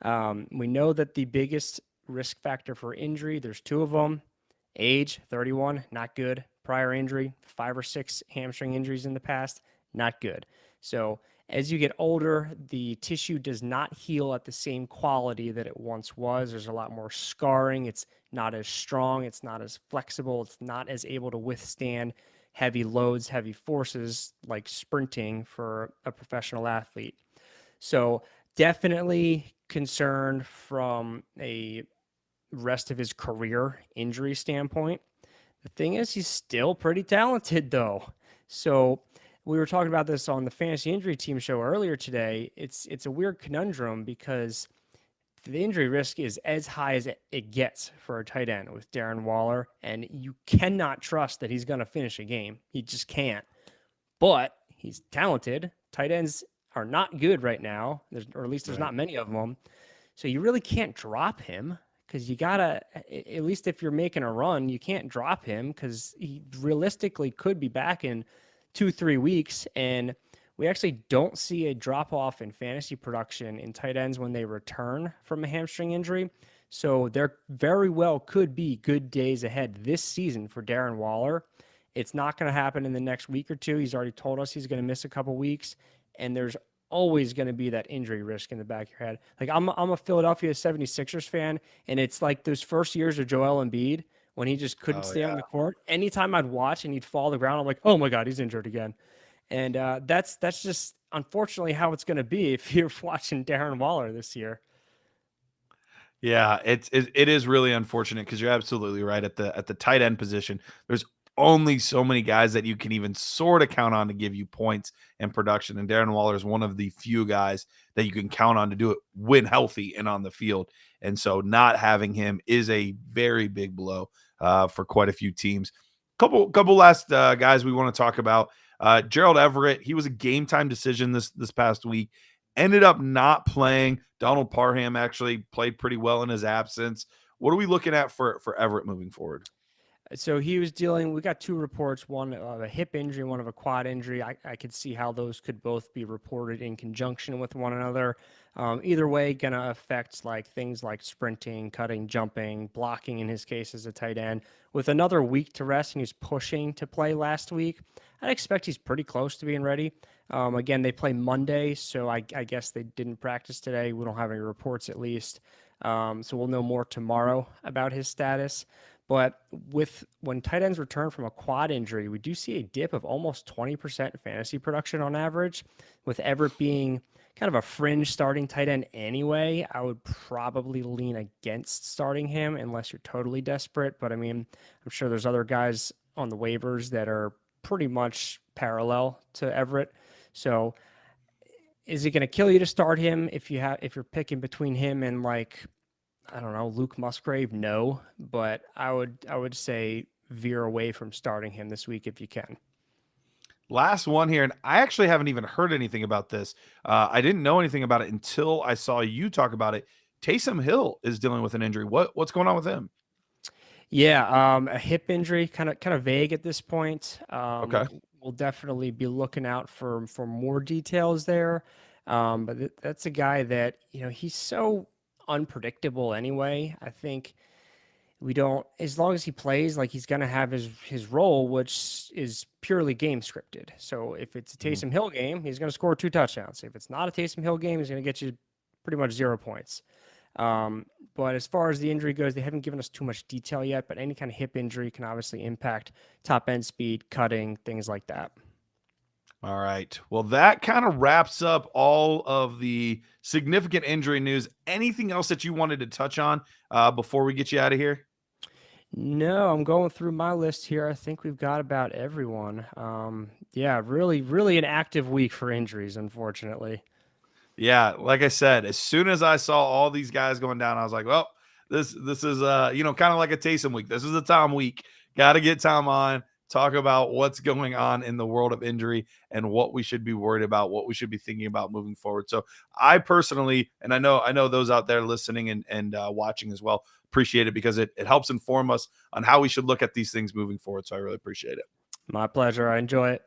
We know that the biggest risk factor for injury, there's 2 of them. Age, 31, not good. Prior injury, 5 or 6 hamstring injuries in the past, not good. So as you get older, the tissue does not heal at the same quality that it once was. There's a lot more scarring. It's not as strong. It's not as flexible. It's not as able to withstand heavy loads, heavy forces like sprinting for a professional athlete. So definitely concerned from a rest of his career injury standpoint. The thing is, he's still pretty talented, though. So we were talking about this on the Fantasy Injury Team show earlier today. It's a weird conundrum because the injury risk is as high as it gets for a tight end with Darren Waller, and you cannot trust that he's going to finish a game. He just can't. But he's talented. Tight ends are not good right now, or at least there's not many of them. So you really can't drop him because you gotta, at least if you're making a run, you can't drop him because he realistically could be back in 2-3 weeks. And we actually don't see a drop off in fantasy production in tight ends when they return from a hamstring injury. So there very well could be good days ahead this season for Darren Waller. It's not going to happen in the next week or two. He's already told us he's going to miss a couple weeks, and there's always going to be that injury risk in the back of your head. Like I'm a Philadelphia 76ers fan, and it's like those first years of Joel Embiid when he just couldn't stay on the court. Anytime I'd watch and he'd fall to the ground, I'm like, oh my God, he's injured again. And that's just unfortunately how it's going to be if you're watching Darren Waller this year. Yeah, it is really unfortunate because you're absolutely right at the tight end position. There's only so many guys that you can even sort of count on to give you points and production, and Darren Waller is one of the few guys that you can count on to do it when healthy and on the field. And so, not having him is a very big blow for quite a few teams. Couple last guys we want to talk about. Gerald Everett, he was a game time decision this past week. Ended up not playing. Donald Parham actually played pretty well in his absence. What are we looking at for Everett moving forward? So he was we got 2 reports, one of a hip injury, one of a quad injury. I could see how those could both be reported in conjunction with one another. Either way, going to affect like things like sprinting, cutting, jumping, blocking in his case as a tight end. With another week to rest and he's pushing to play last week, I'd expect he's pretty close to being ready. Again, they play Monday, so I guess they didn't practice today. We don't have any reports at least. So we'll know more tomorrow about his status. But when tight ends return from a quad injury, we do see a dip of almost 20% fantasy production on average, with Everett being kind of a fringe starting tight end anyway. I would probably lean against starting him unless you're totally desperate. But I mean, I'm sure there's other guys on the waivers that are pretty much parallel to Everett. So is it going to kill you to start him if you're picking between him and like, I don't know, Luke Musgrave? No, but I would say veer away from starting him this week if you can. Last one here, and I actually haven't even heard anything about this. I didn't know anything about it until I saw you talk about it. Taysom Hill is dealing with an injury. What's going on with him? Yeah, a hip injury, kind of vague at this point. Okay. We'll definitely be looking out for more details there. But that's a guy that he's so unpredictable anyway. I think we don't, as long as he plays, like he's gonna have his role, which is purely game scripted. So if it's a Mhm. Taysom Hill game, he's gonna score 2 touchdowns. If it's not a Taysom Hill game, he's gonna get you pretty much 0 points. But as far as the injury goes, they haven't given us too much detail yet, but any kind of hip injury can obviously impact top end speed, cutting, things like that. All right. Well, that kind of wraps up all of the significant injury news. Anything else that you wanted to touch on before we get you out of here? No, I'm going through my list here. I think we've got about everyone. Yeah, really, really an active week for injuries, unfortunately. Yeah, like I said, as soon as I saw all these guys going down, I was like, well, this is kind of like a Taysom week. This is a Tom week. Got to get Tom on, talk about what's going on in the world of injury and what we should be worried about, what we should be thinking about moving forward. So I personally, and I know those out there listening and watching as well, appreciate it because it helps inform us on how we should look at these things moving forward. So I really appreciate it. My pleasure. I enjoy it.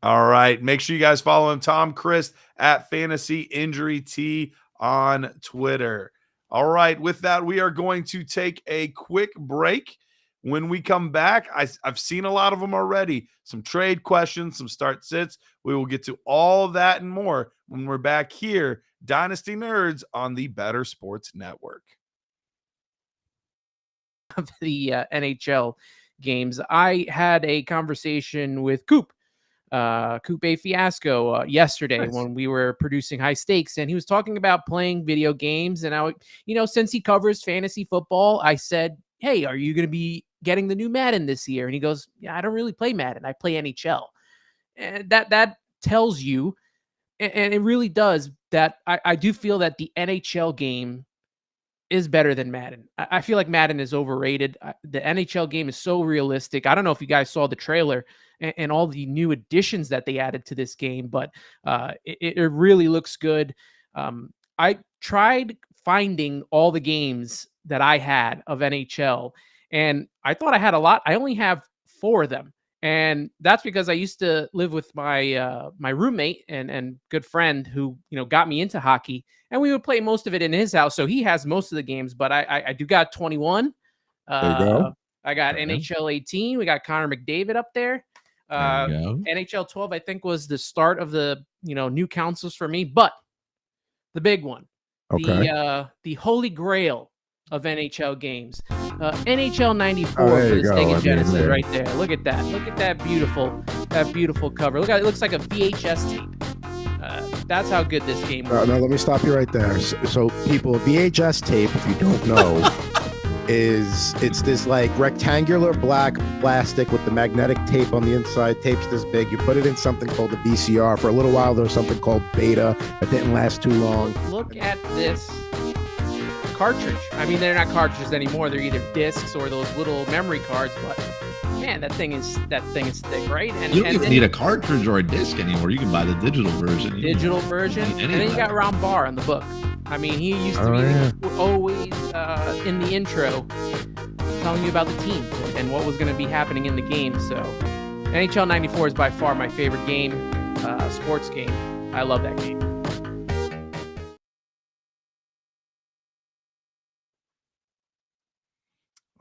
All right. Make sure you guys follow him, Tom Christ at Fantasy Injury T on Twitter. All right. With that, we are going to take a quick break. When we come back, I've seen a lot of them already. Some trade questions, some start sits. We will get to all that and more when we're back here, Dynasty Nerds on the Better Sports Network. Of the NHL games, I had a conversation with Coop A Fiasco yesterday Nice. when we were producing High Stakes, and he was talking about playing video games. And since he covers fantasy football, I said, hey, are you going to be getting the new Madden this year? And he goes, yeah, I don't really play Madden. I play NHL. And that tells you, and it really does, that I do feel that the NHL game is better than Madden. I feel like Madden is overrated. The NHL game is so realistic. I don't know if you guys saw the trailer and all the new additions that they added to this game, but it really looks good. I tried finding all the games that I had of NHL, and I thought I had a lot. I only have 4 of them. And that's because I used to live with my my roommate and good friend who got me into hockey, and we would play most of it in his house. So he has most of the games, but I do got 21. There you go. I got Okay. NHL 18. We got Connor McDavid up there. There you go. NHL 12, I think, was the start of the new consoles for me. But the big one, Okay. the holy grail of NHL games, NHL 94 Oh, there for you the go. I Sega mean, Genesis there. right there. Look at that. Look at that beautiful cover. Look at it. Looks like a VHS tape. That's how good this game was. No, let me stop you right there. So people, VHS tape, if you don't know, it's this like rectangular black plastic with the magnetic tape on the inside. Tape's this big. You put it in something called a VCR. For a little while, there was something called Beta that didn't last too long. Look at this cartridge. I mean, they're not cartridges anymore. They're either discs or those little memory cards. But man, that thing is thick, right? And You don't and even then need a cartridge or a disc anymore. You can buy the digital version. digital version. Any And of then you that. got Ron Barr on the book. I mean, he used to Oh, be yeah. always in the intro telling you about the team and what was going to be happening in the game. So NHL 94 is by far my favorite game, sports game. I love that game.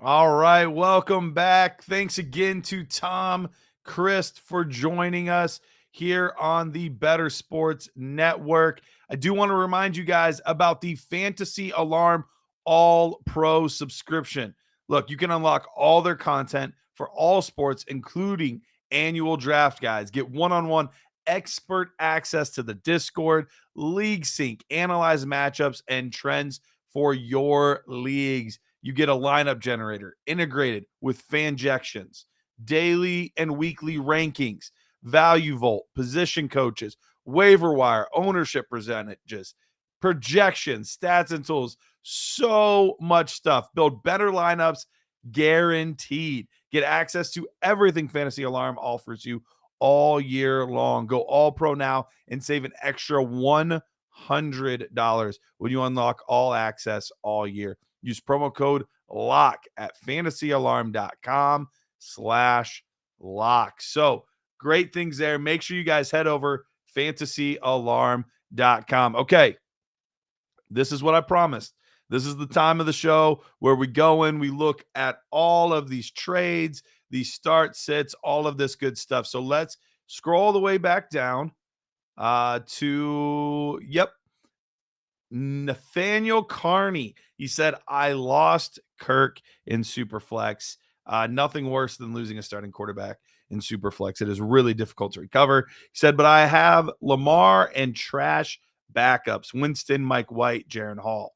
All right, welcome back. Thanks again to Tom Christ for joining us here on the Better Sports Network. I do want to remind you guys about the Fantasy Alarm All Pro subscription. Look, you can unlock all their content for all sports, including annual draft guides. Get one-on-one expert access to the Discord, League Sync, analyze matchups and trends for your leagues. You get a lineup generator integrated with Fanjections, daily and weekly rankings, Value Vault, position coaches, waiver wire, ownership percentages, projections, stats and tools. So much stuff. Build better lineups, guaranteed. Get access to everything Fantasy Alarm offers you all year long. Go all pro now and save an extra $100 when you unlock all access all year. Use promo code LOCK at fantasyalarm.com/lock. So great things there. Make sure you guys head over fantasyalarm.com. Okay, this is what I promised. This is the time of the show where we go in, we look at all of these trades, these start sits, all of this good stuff. So let's scroll the way back down to Nathaniel Carney. He said, I lost Kirk in Superflex. Nothing worse than losing a starting quarterback in Superflex. It is really difficult to recover. He said, but I have Lamar and trash backups: Winston, Mike White, Jaron Hall.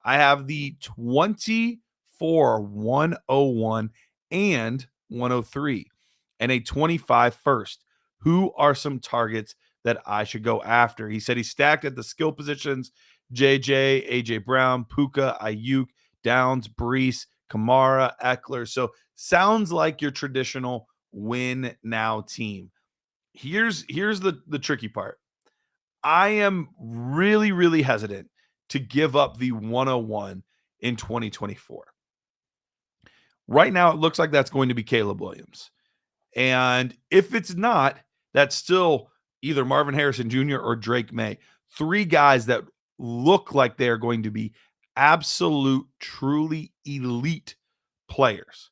I have the 24, 101, and 103, and a 25 first. Who are some targets that I should go after? He said he stacked at the skill positions: JJ, AJ Brown, Puka, Ayuk, Downs, Brees, Kamara, Eckler. So sounds like your traditional win now team. Here's the tricky part. I am really, really hesitant to give up the 101 in 2024. Right now, it looks like that's going to be Caleb Williams. And if it's not, that's still either Marvin Harrison Jr. or Drake May. Three guys that look like they are going to be absolute, truly elite players.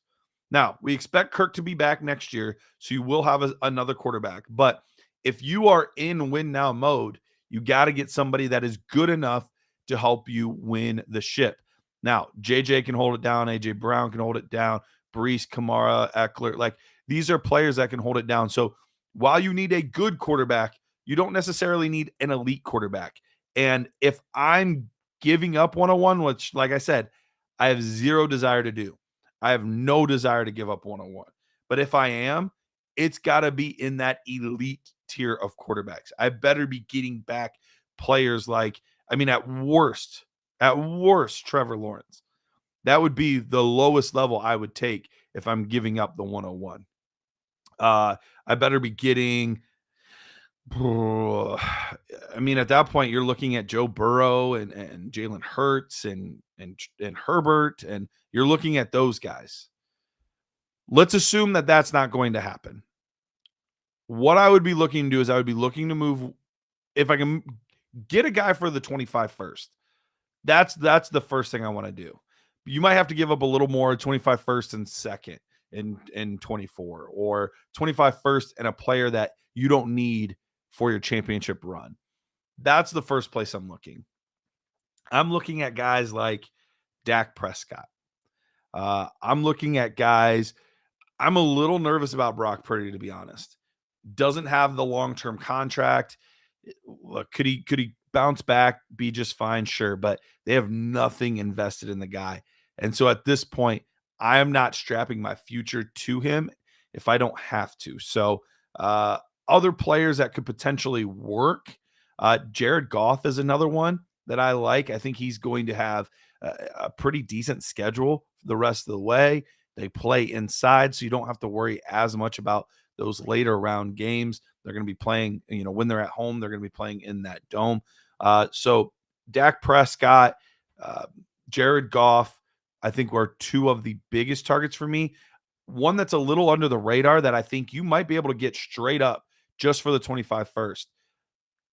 Now, we expect Kirk to be back next year, so you will have another quarterback. But if you are in win now mode, you got to get somebody that is good enough to help you win the ship. Now, JJ can hold it down. AJ Brown can hold it down. Brees, Kamara, Eckler. Like, these are players that can hold it down. So while you need a good quarterback, you don't necessarily need an elite quarterback. And if I'm giving up 101, which, like I said, I have zero desire to do. I have no desire to give up 101. But if I am, it's got to be in that elite tier of quarterbacks. I better be getting back players like, at worst, Trevor Lawrence. That would be the lowest level I would take if I'm giving up the 101. I better be getting, at that point, you're looking at Joe Burrow and Jalen Hurts and Herbert, and you're looking at those guys. Let's assume that that's not going to happen. What I would be looking to do is I would be looking to move, if I can get a guy for the 25 first. That's the first thing I want to do. You might have to give up a little more, 25 first and second in 24, or 25 first and a player that you don't need for your championship run. That's the first place I'm looking. I'm looking at guys like Dak Prescott. I'm looking at guys. I'm a little nervous about Brock Purdy, to be honest. Doesn't have the long-term contract. Look, could he bounce back, be just fine? Sure, but they have nothing invested in the guy. And so at this point, I am not strapping my future to him if I don't have to. So other players that could potentially work, Jared Goff is another one that I like. I think he's going to have a pretty decent schedule the rest of the way. They play inside, so you don't have to worry as much about those later round games. They're going to be playing, when they're at home, they're going to be playing in that dome. So Dak Prescott, Jared Goff, I think were two of the biggest targets for me. One that's a little under the radar that I think you might be able to get straight up just for the 25 first.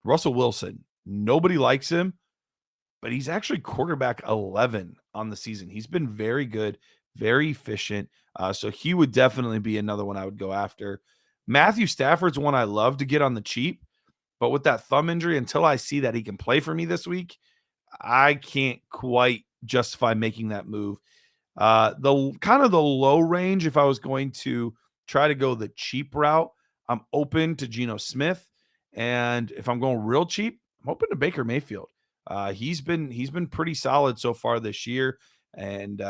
Russell Wilson. Nobody likes him, but he's actually quarterback 11 on the season. He's been very good, very efficient. So he would definitely be another one I would go after. Matthew Stafford's one I love to get on the cheap, but with that thumb injury, until I see that he can play for me this week, I can't quite justify making that move. The kind of the low range, if I was going to try to go the cheap route, I'm open to Geno Smith. And if I'm going real cheap, I'm open to Baker Mayfield. He's been pretty solid so far this year. And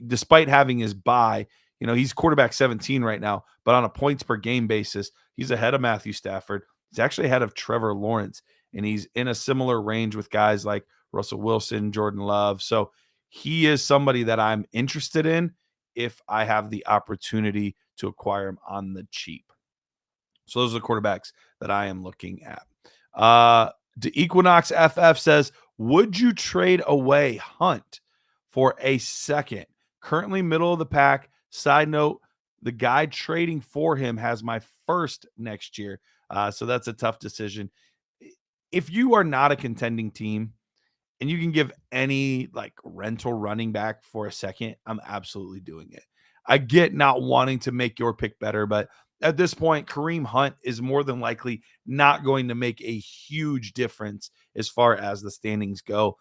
despite having his bye, he's quarterback 17 right now, but on a points per game basis, he's ahead of Matthew Stafford. He's actually ahead of Trevor Lawrence, and he's in a similar range with guys like Russell Wilson, Jordan Love. So he is somebody that I'm interested in if I have the opportunity to acquire him on the cheap. So those are the quarterbacks that I am looking at. The Equinox FF says, would you trade away Hunt for a second? Currently middle of the pack. Side note, the guy trading for him has my first next year. So that's a tough decision. If you are not a contending team and you can give any like rental running back for a second, I'm absolutely doing it. I get not wanting to make your pick better, but at this point, Kareem Hunt is more than likely not going to make a huge difference as far as the standings go.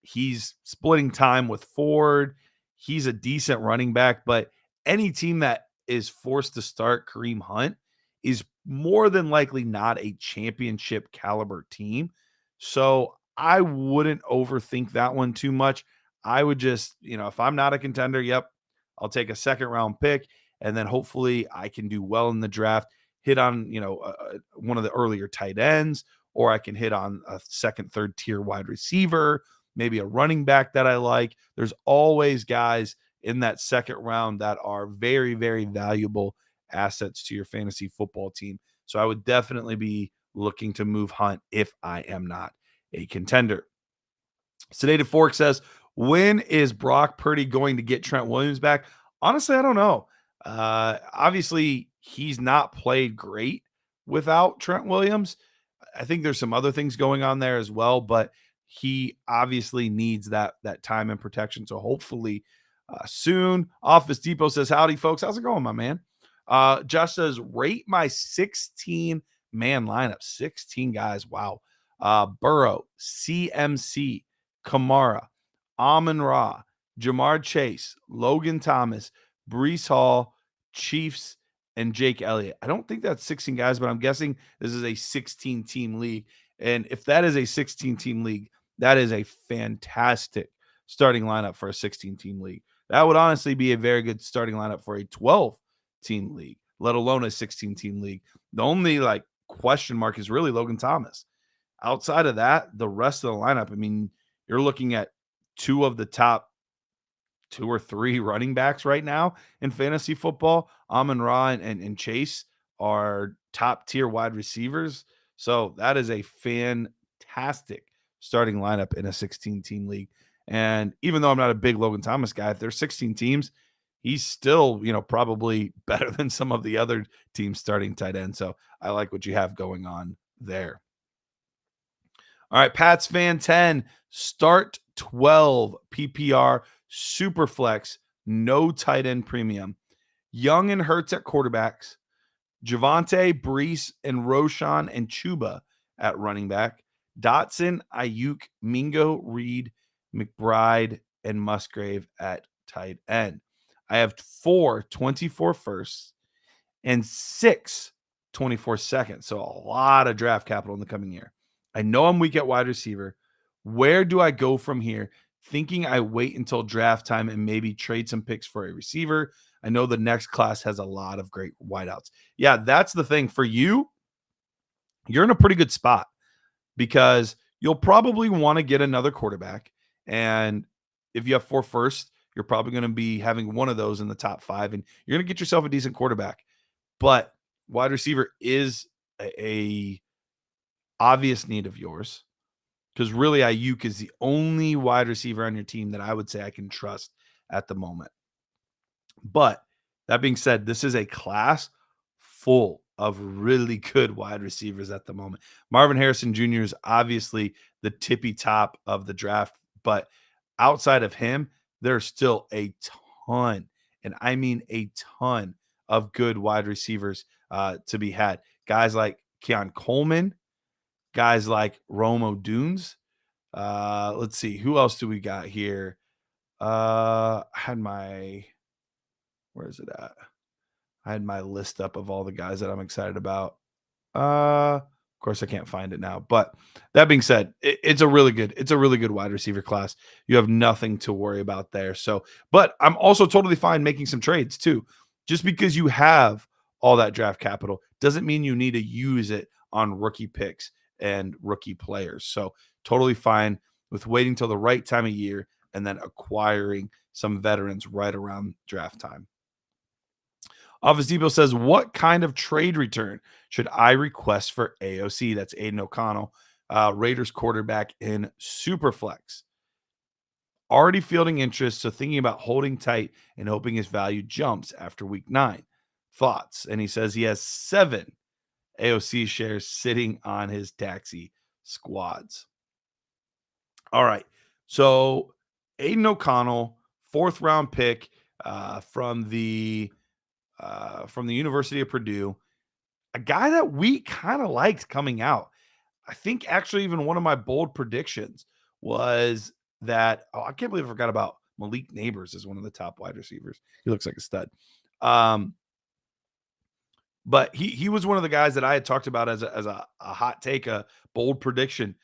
He's splitting time with Ford. He's a decent running back, but any team that is forced to start Kareem Hunt is more than likely not a championship caliber team. So I wouldn't overthink that one too much. I would just, if I'm not a contender, I'll take a second round pick. And then hopefully I can do well in the draft, hit on, one of the earlier tight ends, or I can hit on a second, third tier wide receiver, maybe a running back that I like. There's always guys in that second round that are very, very valuable assets to your fantasy football team. So I would definitely be looking to move Hunt if I am not a contender. Sedated Fork says, when is Brock Purdy going to get Trent Williams back? Honestly, I don't know. Obviously, he's not played great without Trent Williams. I think there's some other things going on there as well, but he obviously needs that time and protection. So hopefully soon. Office Depot says, howdy, folks. How's it going, my man? Josh says, rate my 16-man lineup. 16 guys. Wow. Burrow, CMC, Kamara, Amon-Ra, Jamar Chase, Logan Thomas, Breece Hall, Chiefs, and Jake Elliott. I don't think that's 16 guys, but I'm guessing this is a 16-team league. And if that is a 16-team league, that is a fantastic starting lineup for a 16-team league. That would honestly be a very good starting lineup for a 12-team league, let alone a 16-team league. The only question mark is really Logan Thomas. Outside of that, the rest of the lineup, I mean, you're looking at two of the top 2 or 3 running backs right now in fantasy football. Amon-Ra and Chase are top tier wide receivers. So that is a fantastic starting lineup in a 16-team league. And even though I'm not a big Logan Thomas guy, if there's 16 teams, he's still, probably better than some of the other teams starting tight end. So I like what you have going on there. All right, Pats fan 10, start 12 PPR Superflex, no tight end premium. Young and Hurts at quarterbacks. Javonte, Breece, and Roshan and Chuba at running back. Dotson, Ayuk, Mingo, Reed, McBride, and Musgrave at tight end. I have 4 24 firsts and 6 24 seconds. So a lot of draft capital in the coming year. I know I'm weak at wide receiver. Where do I go from here? Thinking I wait until draft time and maybe trade some picks for a receiver. I know the next class has a lot of great wideouts. Yeah, that's the thing. For you, you're in a pretty good spot because you'll probably want to get another quarterback. And if you have 4 firsts, you're probably going to be having one of those in the top 5, and you're going to get yourself a decent quarterback. But wide receiver is a obvious need of yours, because really Ayuk is the only wide receiver on your team that I would say I can trust at the moment. But that being said, this is a class full of really good wide receivers at the moment. Marvin Harrison Jr. is obviously the tippy top of the draft, but outside of him, there's still a ton, and I mean a ton of good wide receivers to be had. Guys like Keon Coleman, guys like Rome Odunes, Let's see. Who else do we got here? I had my, where is it at? I had my list up of all the guys that I'm excited about. Of course I can't find it now, but that being said, it's a really good wide receiver class. You have nothing to worry about there. So, but I'm also totally fine making some trades too. Just because you have all that draft capital doesn't mean you need to use it on rookie picks and rookie players. So, totally fine with waiting till the right time of year and then acquiring some veterans right around draft time. Office Depot says, what kind of trade return should I request for AOC? That's Aiden O'Connell, Raiders quarterback in Superflex. Already fielding interest, so thinking about holding tight and hoping his value jumps after week 9. Thoughts? And he says he has 7 AOC shares sitting on his taxi squads. All right. So Aiden O'Connell, 4th round pick from the University of Purdue, a guy that we kind of liked coming out. I think actually even one of my bold predictions was that, I can't believe I forgot about Malik Neighbors as one of the top wide receivers. He looks like a stud. But he was one of the guys that I had talked about as a hot take, a bold prediction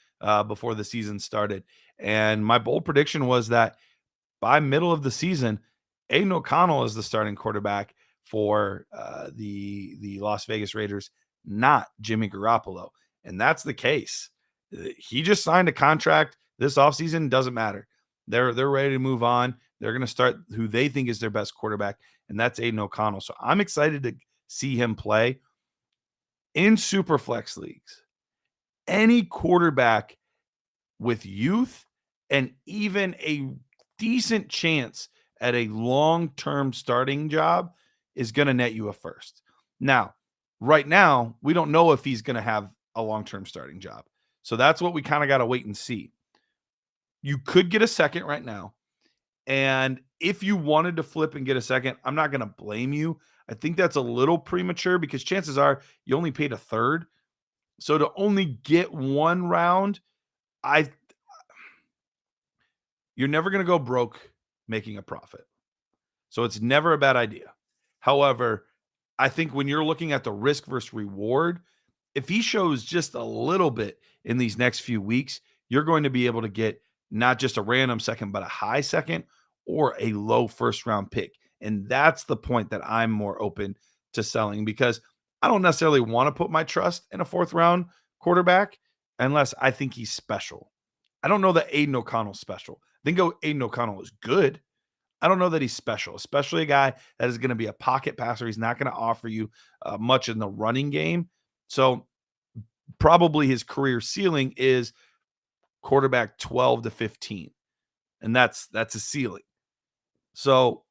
before the season started. And my bold prediction was that by middle of the season, Aiden O'Connell is the starting quarterback for the Las Vegas Raiders, not Jimmy Garoppolo. And that's the case. He just signed a contract this offseason. Doesn't matter. They're ready to move on. They're going to start who they think is their best quarterback, and that's Aiden O'Connell. So I'm excited to see him play in Superflex leagues. Any quarterback with youth and even a decent chance at a long-term starting job is going to net you a first. Now, right now, we don't know if he's going to have a long-term starting job. So that's what we kind of got to wait and see. You could get a second right now. And if you wanted to flip and get a second, I'm not going to blame you. I think that's a little premature because chances are you only paid a third. So to only get 1 round, you're never going to go broke making a profit. So it's never a bad idea. However, I think when you're looking at the risk versus reward, if he shows just a little bit in these next few weeks, you're going to be able to get not just a random second, but a high second or a low first round pick. And that's the point that I'm more open to selling, because I don't necessarily want to put my trust in a 4th round quarterback unless I think he's special. I don't know that Aiden O'Connell's special. I think Aiden O'Connell is good. I don't know that he's special, especially a guy that is going to be a pocket passer. He's not going to offer you much in the running game. So probably his career ceiling is quarterback 12 to 15. And that's a ceiling. So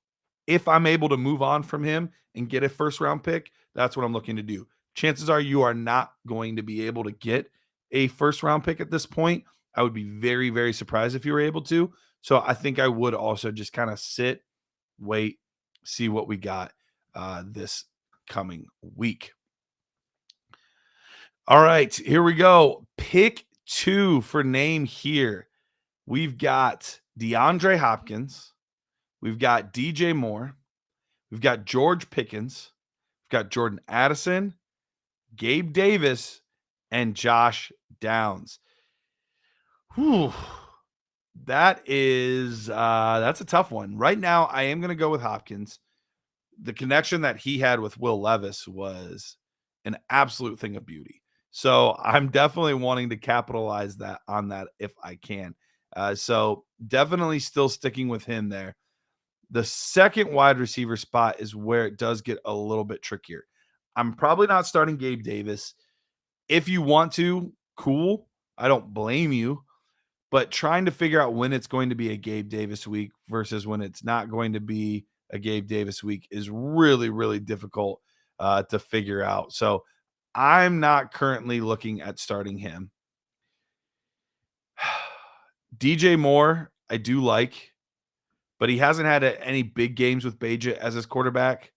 if I'm able to move on from him and get a first round pick, that's what I'm looking to do. Chances are you are not going to be able to get a first round pick at this point. I would be very, very surprised if you were able to. So I think I would also just kind of sit, wait, see what we got this coming week. All right, here we go. Pick 2 for name here. We've got DeAndre Hopkins. We've got DJ Moore. We've got George Pickens. We've got Jordan Addison, Gabe Davis, and Josh Downs. Whew. That's a tough one. Right now, I am going to go with Hopkins. The connection that he had with Will Levis was an absolute thing of beauty. So I'm definitely wanting to capitalize on that if I can. So definitely still sticking with him there. The second wide receiver spot is where it does get a little bit trickier. I'm probably not starting Gabe Davis. If you want to, cool. I don't blame you. But trying to figure out when it's going to be a Gabe Davis week versus when it's not going to be a Gabe Davis week is really, really difficult to figure out. So I'm not currently looking at starting him. DJ Moore, I do like, but he hasn't had any big games with Beja as his quarterback.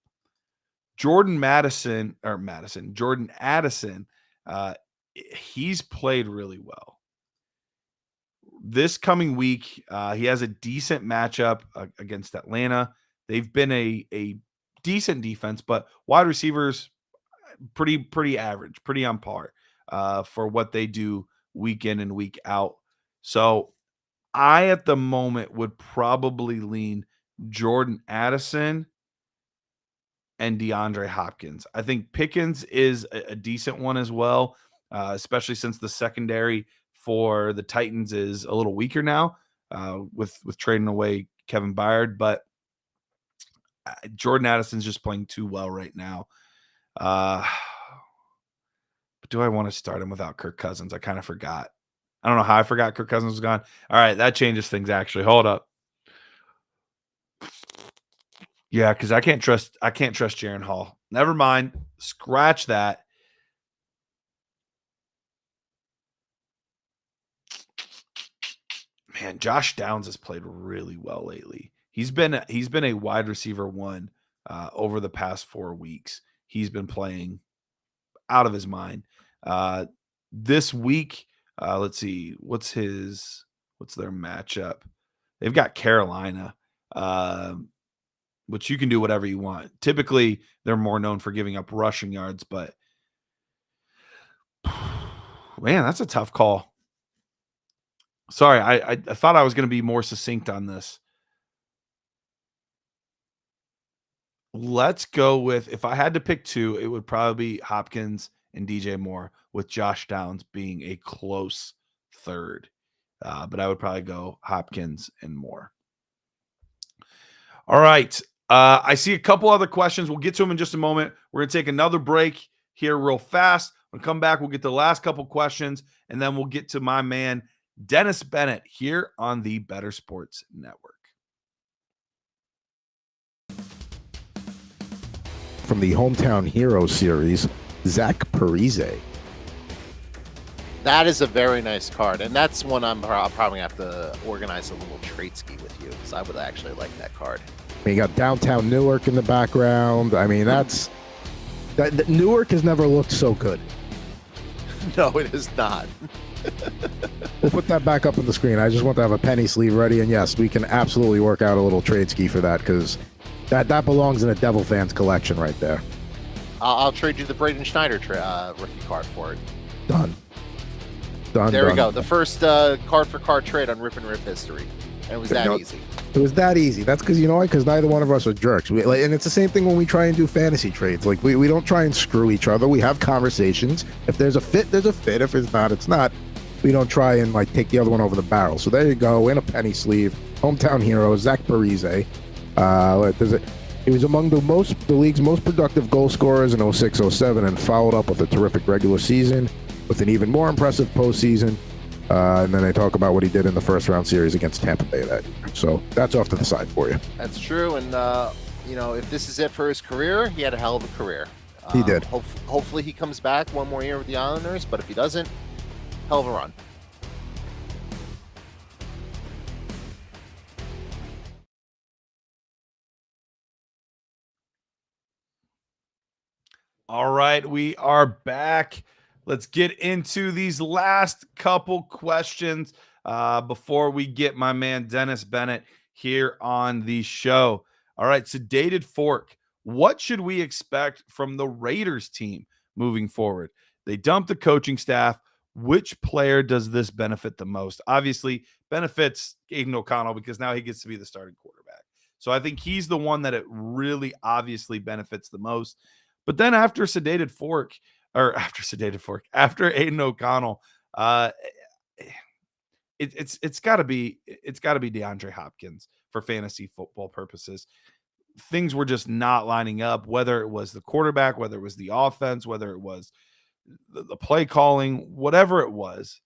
Jordan Addison, he's played really well. this coming week, he has a decent matchup against Atlanta. They've been a decent defense, but wide receivers pretty average, pretty on par for what they do week in and week out. So I at the moment would probably lean Jordan Addison and DeAndre Hopkins. I think Pickens is a decent one as well, especially since the secondary for the Titans is a little weaker now with trading away Kevin Byard. But Jordan Addison's just playing too well right now. But do I want to start him without Kirk Cousins? I kind of forgot. I don't know how I forgot Kirk Cousins was gone. All right, that changes things actually. Hold up. Yeah, because I can't trust Jaron Hall. Never mind. Scratch that. Man, Josh Downs has played really well lately. He's been a wide receiver one over the past 4 weeks. He's been playing out of his mind. This week, let's see, what's their matchup? They've got Carolina. Which you can do whatever you want. Typically, they're more known for giving up rushing yards, but man, that's a tough call. Sorry, I thought I was going to be more succinct on this. Let's go with, if I had to pick two, it would probably be Hopkins and DJ Moore, with Josh Downs being a close third. But I would probably go Hopkins and Moore. All right. I see a couple other questions. We'll get to them in just a moment. We're going to take another break here real fast. We'll come back. We'll get the last couple questions, and then we'll get to my man, Dennis Bennett, here on the Better Sports Network. From the Hometown Hero series, Zach Parise. That is a very nice card, and that's one I'll probably have to organize a little trade ski with you, because I would actually like that card. You got downtown Newark in the background. I mean, Newark has never looked so good. No, it is not. We'll put that back up on the screen. I just want to have a penny sleeve ready, and yes, we can absolutely work out a little trade ski for that, because that belongs in a Devil fans collection right there. I'll trade you the Braden Schneider rookie card for it. Done. There we go. The first card for card trade on Rip and Rip history. And it was that easy. It was that easy. That's because, you know why? Because neither one of us are jerks. And it's the same thing when we try and do fantasy trades. Like, we don't try and screw each other. We have conversations. If there's a fit, there's a fit. If it's not, it's not. We don't try and, like, take the other one over the barrel. So there you go, in a penny sleeve. Hometown hero, Zach Parise. He was among the league's most productive goal scorers in 06-07 and followed up with a terrific regular season with an even more impressive postseason. And then they talk about what he did in the first round series against Tampa Bay that year. So that's off to the side for you. That's true. And, if this is it for his career, he had a hell of a career. He did. Hopefully he comes back one more year with the Islanders, but if he doesn't, hell of a run. All right, we are back. Let's get into these last couple questions before we get my man Dennis Bennett here on the show. All right, Sedated Fork. What should we expect from the Raiders team moving forward? They dumped the coaching staff. Which player does this benefit the most? Obviously, benefits Aiden O'Connell because now he gets to be the starting quarterback. So I think he's the one that it really obviously benefits the most. But then after Aiden O'Connell, it's got to be DeAndre Hopkins for fantasy football purposes. Things were just not lining up, whether it was the quarterback, whether it was the offense, whether it was the play calling, whatever it was,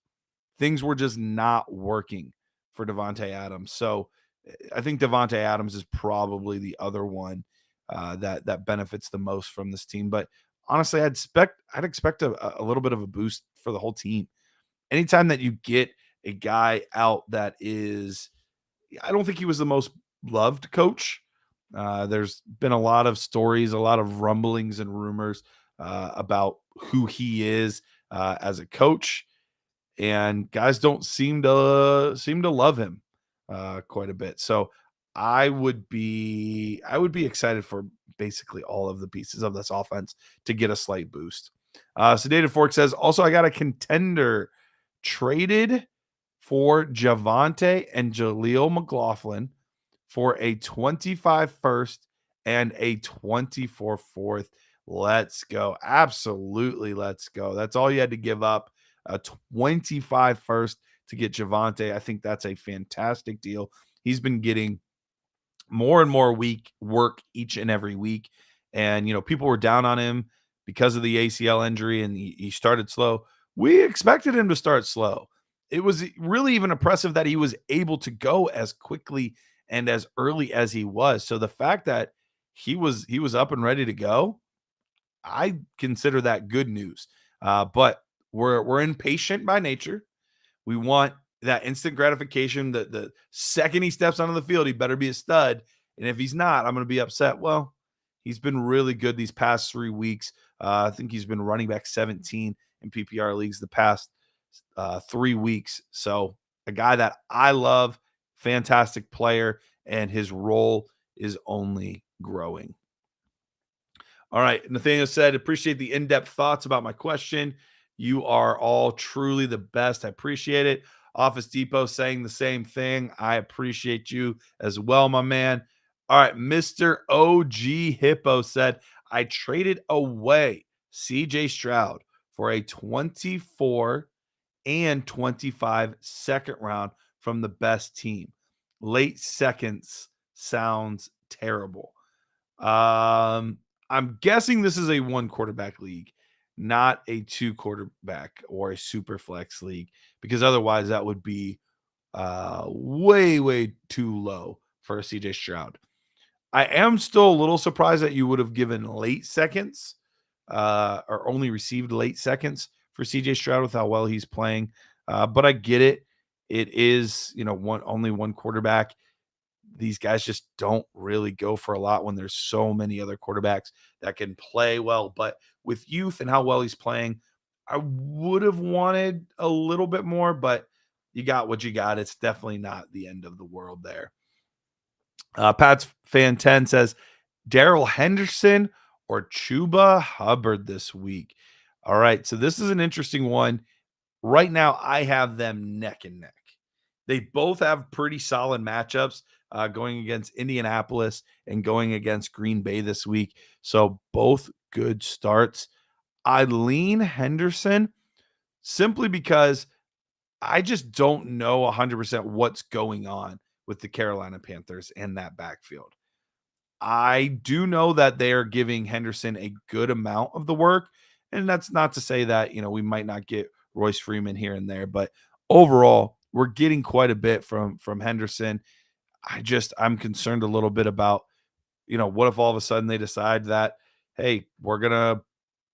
things were just not working for Davante Adams. So I think Davante Adams is probably the other one that benefits the most from this team. But honestly, I'd expect a little bit of a boost for the whole team. Anytime that you get a guy out that is, I don't think he was the most loved coach. There's been a lot of stories, a lot of rumblings and rumors about who he is as a coach. and guys don't seem to love him quite a bit. So I would be excited for basically all of the pieces of this offense to get a slight boost. Sedated Fork says, also, I got a contender traded for Javonte and Jaleel McLaughlin for a 25 first and a 24 fourth. Let's go. Absolutely, let's go. That's all you had to give up, a 25 first to get Javonte. I think that's a fantastic deal. He's been getting more and more work each and every week. And, people were down on him because of the ACL injury, and he started slow. We expected him to start slow. It was really even impressive that he was able to go as quickly and as early as he was. So the fact that he was up and ready to go, I consider that good news. But we're impatient by nature. We want that instant gratification. The second he steps onto the field, he better be a stud. And if he's not, I'm going to be upset. Well, he's been really good these past 3 weeks. I think he's been running back 17 in PPR leagues the past 3 weeks. So a guy that I love, fantastic player, and his role is only growing. All right. Nathaniel said, appreciate the in-depth thoughts about my question. You are all truly the best. I appreciate it. Office Depot saying the same thing. I appreciate you as well, my man. All right. Mr. OG Hippo said, I traded away CJ Stroud for a 24 and 25 second round from the best team. Late seconds sounds terrible. I'm guessing this is a 1 quarterback league, not a 2 quarterback or a super flex league, because otherwise that would be way too low for a CJ Stroud. I am still a little surprised that you would have given late seconds or only received late seconds for CJ Stroud with how well he's playing. But I get it. It is, only 1 quarterback. These guys just don't really go for a lot when there's so many other quarterbacks that can play well. But with youth and how well he's playing, I would have wanted a little bit more, but you got what you got. It's definitely not the end of the world there. Pat's Fan 10 says, Darrell Henderson or Chuba Hubbard this week. All right, so this is an interesting one. Right now, I have them neck and neck. They both have pretty solid matchups going against Indianapolis and going against Green Bay this week. So both good starts. I lean Henderson simply because I just don't know 100% what's going on with the Carolina Panthers and that backfield. I do know that they are giving Henderson a good amount of the work, and that's not to say that, we might not get Royce Freeman here and there, but overall, we're getting quite a bit from Henderson. I'm concerned a little bit about, what if all of a sudden they decide that, hey, we're going to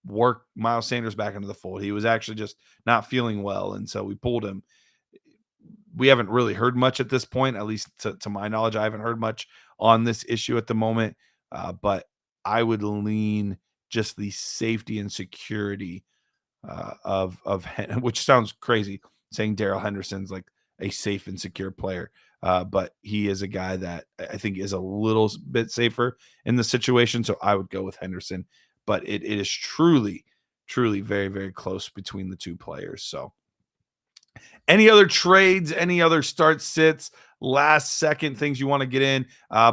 work Miles Sanders back into the fold. He was actually just not feeling well, and so we pulled him. We haven't really heard much at this point, at least to my knowledge. I haven't heard much on this issue at the moment, but I would lean just the safety and security of which sounds crazy saying Darrell Henderson's like a safe and secure player, but he is a guy that I think is a little bit safer in the situation. So I would go with Henderson, but it is truly very, very close between the two players. So any other trades, any other start sits, last second things you want to get in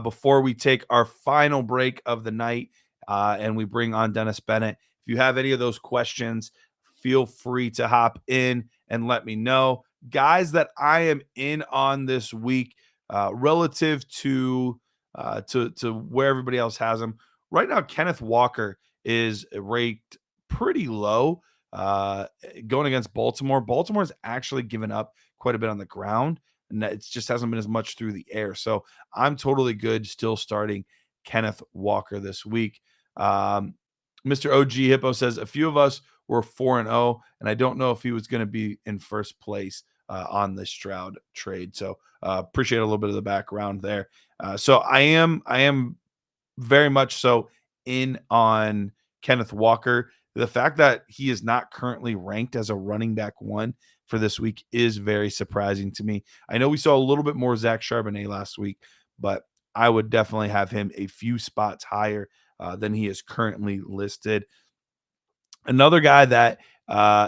before we take our final break of the night and we bring on Dennis Bennett? If you have any of those questions, feel free to hop in and let me know. Guys that I am in on this week relative to where everybody else has them. Right now, Kenneth Walker is ranked pretty low going against Baltimore. Baltimore's actually given up quite a bit on the ground, and it just hasn't been as much through the air. So I'm totally good still starting Kenneth Walker this week. Mr. OG Hippo says, a few of us were 4-0, and I don't know if he was going to be in first place on this Stroud trade. So appreciate a little bit of the background there. So I am very much so in on Kenneth Walker. The fact that he is not currently ranked as a running back 1 for this week is very surprising to me. I know we saw a little bit more Zach Charbonnet last week, but I would definitely have him a few spots higher than he is currently listed. Another guy that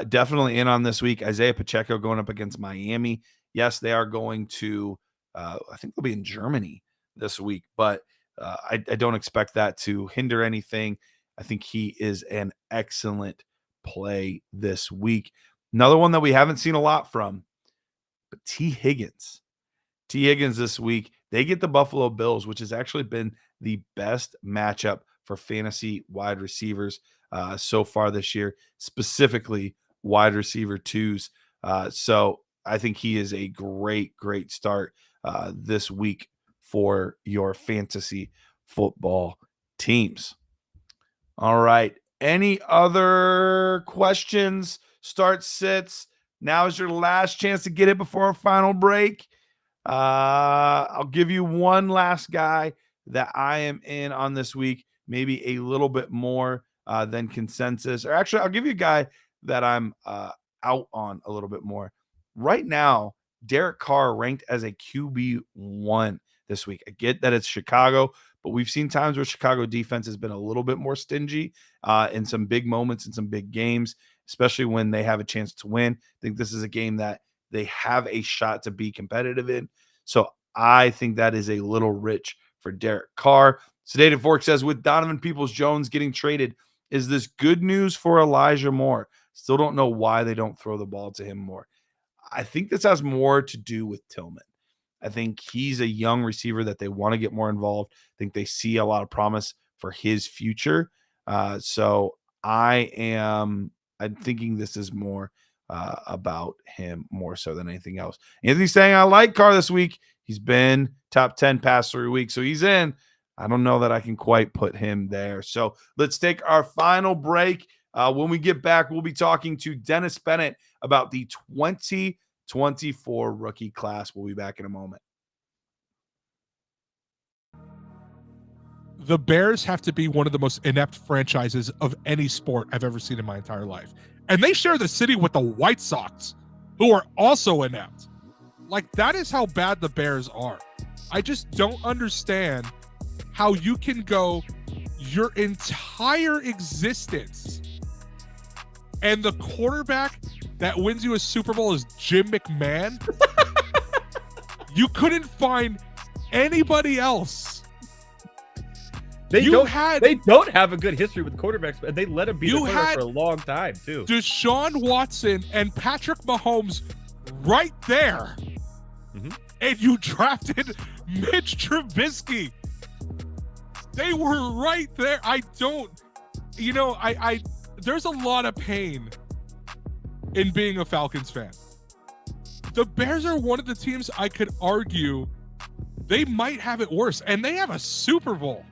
definitely in on this week, Isaiah Pacheco going up against Miami. Yes, they are going to, I think they'll be in Germany this week, but I don't expect that to hinder anything. I think he is an excellent play this week. Another one that we haven't seen a lot from, but T. Higgins. T. Higgins this week, they get the Buffalo Bills, which has actually been the best matchup for fantasy wide receivers so far this year, specifically wide receiver 2s. So I think he is a great start this week for your fantasy football teams. All right. Any other questions? Start sits. Now is your last chance to get it before our final break. I'll give you one last guy that I am in on this week, maybe a little bit more than consensus. Or actually, I'll give you a guy that I'm out on a little bit more. Right now, Derek Carr ranked as a QB1 this week. I get that it's Chicago, but we've seen times where Chicago defense has been a little bit more stingy in some big moments in some big games, especially when they have a chance to win. I think this is a game that they have a shot to be competitive in. So I think that is a little rich for Derek Carr. Sedated Fork says, with Donovan Peoples-Jones getting traded, is this good news for Elijah Moore? Still don't know why they don't throw the ball to him more. I think this has more to do with Tillman. I think he's a young receiver that they want to get more involved. I think they see a lot of promise for his future. So I'm thinking this is more about him more so than anything else. Anthony's saying, I like Carr this week. He's been top 10 past 3 weeks, so he's in. I don't know that I can quite put him there. So let's take our final break. When we get back, we'll be talking to Dennis Bennett about the 2024 rookie class. We'll be back in a moment. The Bears have to be one of the most inept franchises of any sport I've ever seen in my entire life. And they share the city with the White Sox, who are also inept. Like, that is how bad the Bears are. I just don't understand how you can go your entire existence and the quarterback that wins you a Super Bowl is Jim McMahon. You couldn't find anybody else. They don't have a good history with quarterbacks, and they let him be the quarterback for a long time, too. Deshaun Watson and Patrick Mahomes right there. Mm-hmm. And you drafted Mitch Trubisky. They were right there. I there's a lot of pain in being a Falcons fan. The Bears are one of the teams I could argue they might have it worse, and they have a Super Bowl.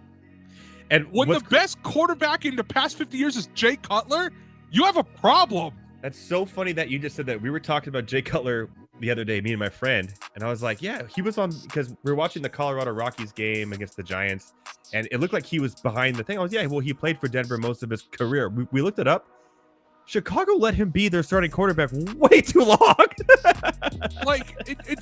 And when the best quarterback in the past 50 years is Jay Cutler, you have a problem. That's so funny that you just said that. We were talking about Jay Cutler the other day, me and my friend, and I was like, yeah, he was on, because we were watching the Colorado Rockies game against the Giants, and it looked like he was behind the thing. I was, yeah, well, he played for Denver most of his career. We looked it up. Chicago let him be their starting quarterback way too long.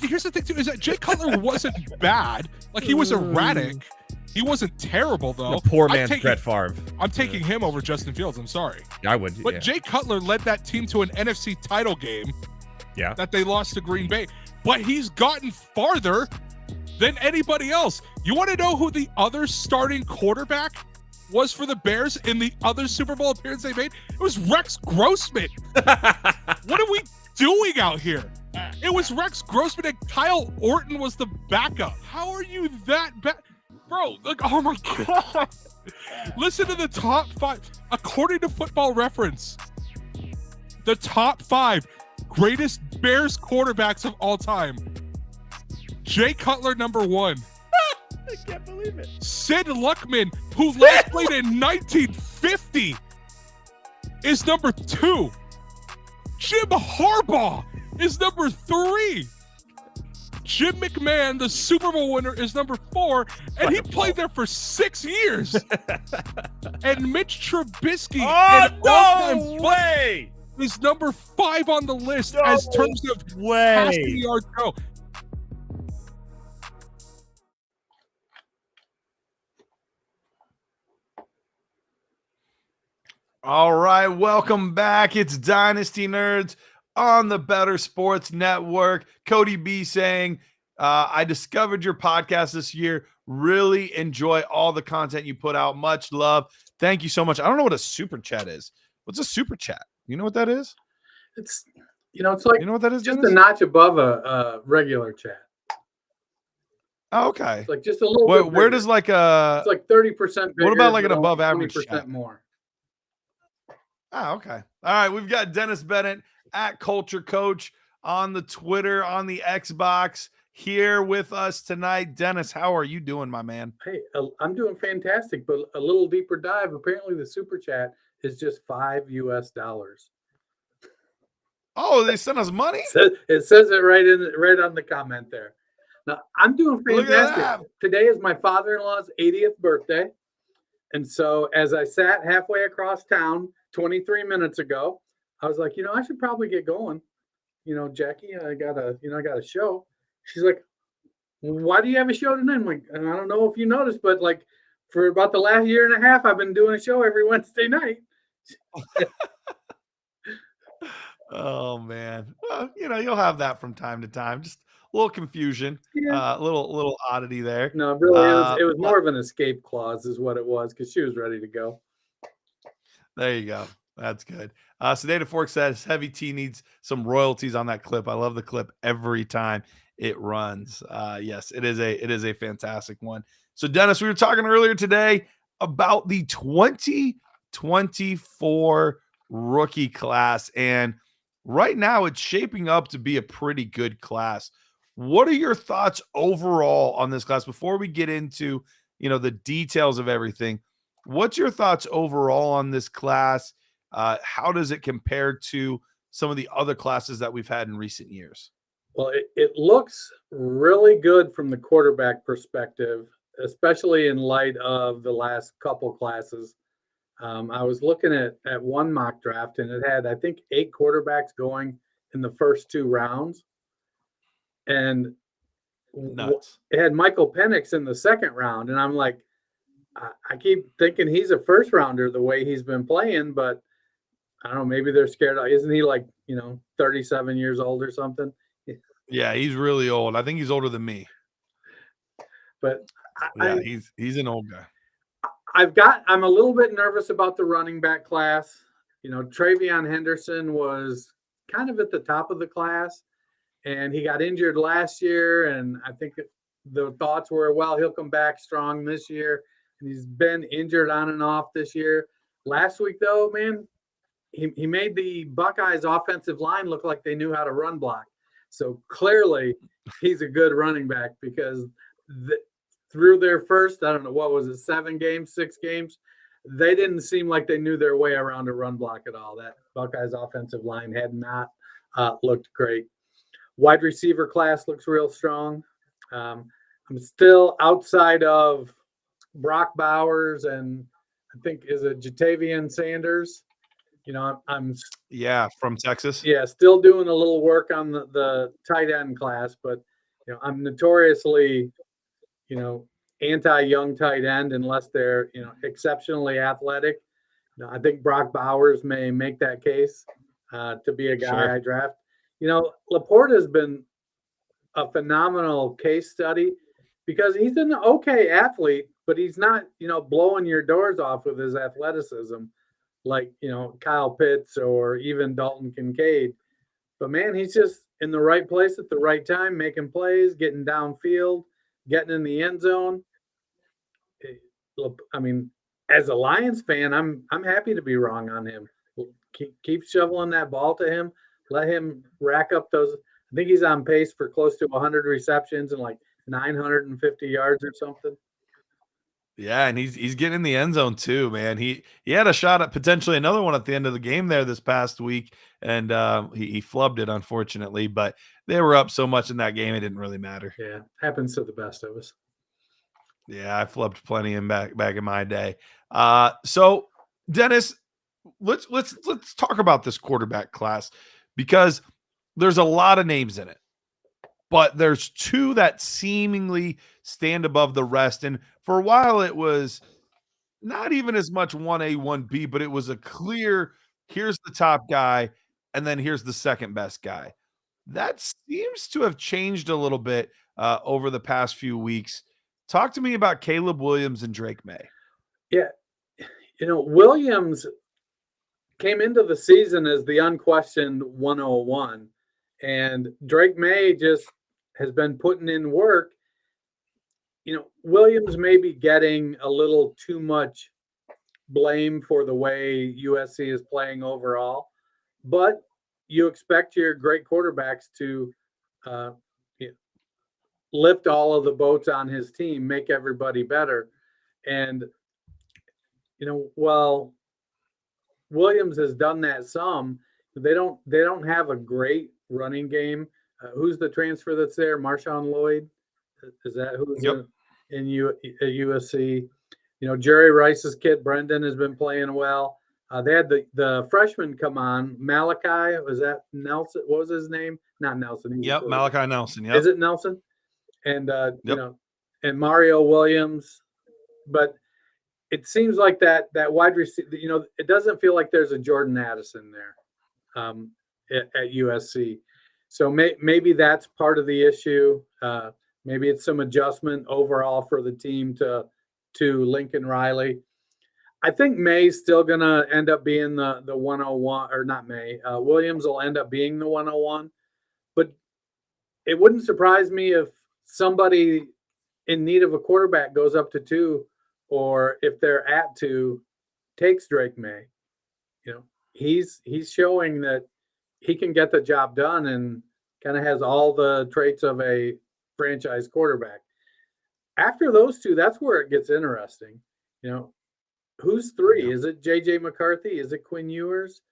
Here's the thing, too, is that Jay Cutler wasn't bad. Like, he was erratic. He wasn't terrible, though. The poor man's Brett Favre. I'm taking him over Justin Fields. I'm sorry. Yeah, I would. But yeah. Jay Cutler led that team to an NFC title game. Yeah. That they lost to Green Bay. But he's gotten farther than anybody else. You want to know who the other starting quarterback was for the Bears in the other Super Bowl appearance they made? It was Rex Grossman. What are we doing out here? It was Rex Grossman and Kyle Orton was the backup. How are you that bad? Bro, like, oh my God. Listen to the top 5. According to Football Reference, the top 5 greatest Bears quarterbacks of all time. Jay Cutler, number 1. I can't believe it. Sid Luckman, who last played in 1950, is number 2. Jim Harbaugh is number 3. Jim McMahon, the Super Bowl winner, is number 4, and he played there for 6 years. And Mitch Trubisky, an all-time way! is number 5 on the list No as terms of passing yards go. All right, welcome back. It's Dynasty Nerds on the Better Sports Network. Cody B saying, I discovered your podcast this year. Really enjoy all the content you put out. Much love. Thank you so much. I don't know what a super chat is. What's a super chat? You know what that is? It's it's like, you know what that is? just Dennis? a notch above a regular chat. Oh, okay. It's like just a little bit. Where does like a? It's like 30%. What about like an above average 20% chat? more? Oh, okay. All right. We've got Dennis Bennett at Culture Coach on the Twitter, on the Xbox, here with us tonight. Dennis, how are you doing, my man? Hey, I'm doing fantastic, but a little deeper dive. Apparently, the super chat is just $5 US. Oh, they sent us money? It says it right on the comment there. Now, I'm doing Look at fantastic. Today is my father-in-law's 80th birthday. And so as I sat halfway across town 23 minutes ago, I was like, I should probably get going. Jackie, I got a show. She's like, why do you have a show tonight? I'm like, I don't know if you noticed, but like for about the last year and a half, I've been doing a show every Wednesday night. Oh man. Well, you'll have that from time to time. Just a little confusion, Yeah. little oddity there. No, really, it was more of an escape clause is what it was, because she was ready to go. There you go. That's good. Sedated Fork says Heavy T needs some royalties on that clip. I love the clip every time it runs. Yes, it is a fantastic one. So Dennis, we were talking earlier today about the 2024 rookie class, and right now it's shaping up to be a pretty good class. What are your thoughts overall on this class before we get into, the details of everything? What's your thoughts overall on this class? How does it compare to some of the other classes that we've had in recent years? Well, it looks really good from the quarterback perspective, especially in light of the last couple classes. I was looking at one mock draft, and it had, I think, 8 quarterbacks going in the first 2 rounds. And Nuts. it had Michael Penix in the second round. And I'm like, I keep thinking he's a first rounder the way he's been playing, but I don't know, maybe they're scared. Isn't he like, 37 years old or something? Yeah, he's really old. I think he's older than me. But yeah, he's an old guy. I'm a little bit nervous about the running back class. Travion Henderson was kind of at the top of the class, and he got injured last year. And I think the thoughts were, well, he'll come back strong this year. And he's been injured on and off this year. Last week, though, man, he made the Buckeyes offensive line look like they knew how to run block. So clearly he's a good running back, because through their first, I don't know, what was it, 7 games, 6 games, they didn't seem like they knew their way around a run block at all. That Buckeyes offensive line had not looked great. Wide receiver class looks real strong. I'm still outside of Brock Bowers and I think is it Jatavian Sanders. I'm from Texas. Yeah, still doing a little work on the tight end class, but I'm notoriously anti-young tight end unless they're exceptionally athletic. I think Brock Bowers may make that case to be a guy Sure. I draft. Laporte has been a phenomenal case study because he's an okay athlete, but he's not blowing your doors off with his athleticism like Kyle Pitts or even Dalton Kincaid. But man, he's just in the right place at the right time, making plays, getting downfield, getting in the end zone. I mean, as a Lions fan, I'm happy to be wrong on him. Keep shoveling that ball to him. Let him rack up those. I think he's on pace for close to 100 receptions and like 950 yards or something. Yeah, and he's getting in the end zone too, man. He had a shot at potentially another one at the end of the game there this past week, and he flubbed it unfortunately. But they were up so much in that game, it didn't really matter. Yeah, happens to the best of us. Yeah, I flubbed plenty in back in my day. So Dennis, let's talk about this quarterback class because there's a lot of names in it, but there's two that seemingly stand above the rest. And for a while, it was not even as much 1A, 1B, but it was a clear here's the top guy, and then here's the second best guy. That seems to have changed a little bit over the past few weeks. Talk to me about Caleb Williams and Drake May. Yeah. Williams came into the season as the unquestioned 101, and Drake May just has been putting in work. Williams may be getting a little too much blame for the way USC is playing overall, but you expect your great quarterbacks to lift all of the boats on his team, make everybody better. And, while Williams has done that some, they don't have a great running game. Who's the transfer that's there? Marshawn Lloyd? Is that who's at USC? Jerry Rice's kid, Brendan, has been playing well. They had the freshman come on, Malachi. Was that Nelson? What was his name? Not Nelson. Malachi Nelson. Yep. Is it Nelson? And and Mario Williams. But it seems like that wide receiver. It doesn't feel like there's a Jordan Addison there at USC. So maybe that's part of the issue. Maybe it's some adjustment overall for the team to Lincoln Riley. I think May's still going to end up being the 101, or not May. Williams will end up being the 101. But it wouldn't surprise me if somebody in need of a quarterback goes up to 2, or if they're at 2, takes Drake May. He's showing that he can get the job done and kind of has all the traits of a franchise quarterback. After those 2, that's where it gets interesting. Who's 3? Is it JJ McCarthy? Is it Quinn Ewers?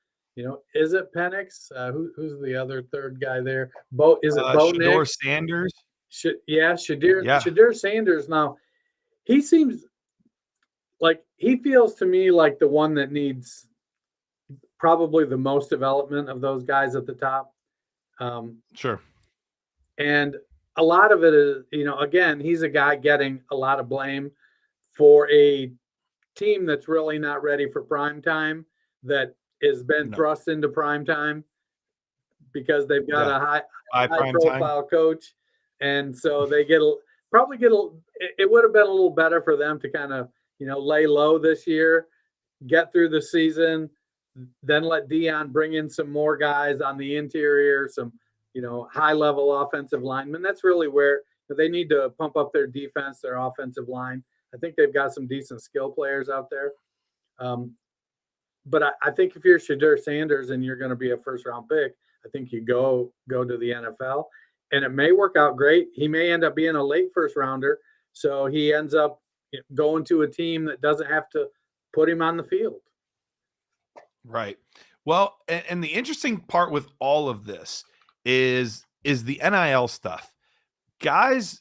Is it Penix? Who's the other third guy there? Is it Bo Shedeur Nix? Sanders? Shedeur Sanders. Now, he seems like he feels to me like the one that needs probably the most development of those guys at the top. Sure. And a lot of it is, again, he's a guy getting a lot of blame for a team that's really not ready for prime time, that has been thrust into prime time because they've got a high profile coach. And so they it would have been a little better for them to kind of, lay low this year, get through the season, then let Dion bring in some more guys on the interior, some, high level offensive linemen. That's really where they need to pump up their defense, their offensive line. I think they've got some decent skill players out there. But I think if you're Shedeur Sanders and you're going to be a first round pick, I think you go to the NFL, and it may work out great. He may end up being a late first rounder. So he ends up going to a team that doesn't have to put him on the field. Right. Well, and the interesting part with all of this is the NIL stuff. Guys,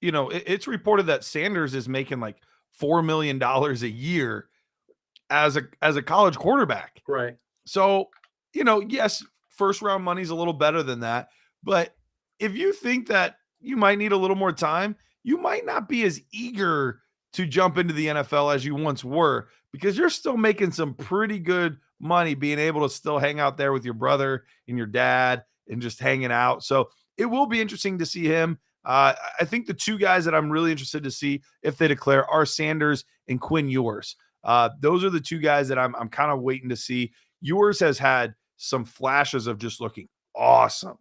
it's reported that Sanders is making like $4 million a year as a college quarterback. Right. So, yes, first round money's a little better than that. But if you think that you might need a little more time, you might not be as eager to jump into the NFL as you once were, because you're still making some pretty good money being able to still hang out there with your brother and your dad and just hanging out. So it will be interesting to see him. I think the 2 guys that I'm really interested to see if they declare are Sanders and Quinn Ewers. Those are the 2 guys that I'm kind of waiting to see. Ewers has had some flashes of just looking awesome.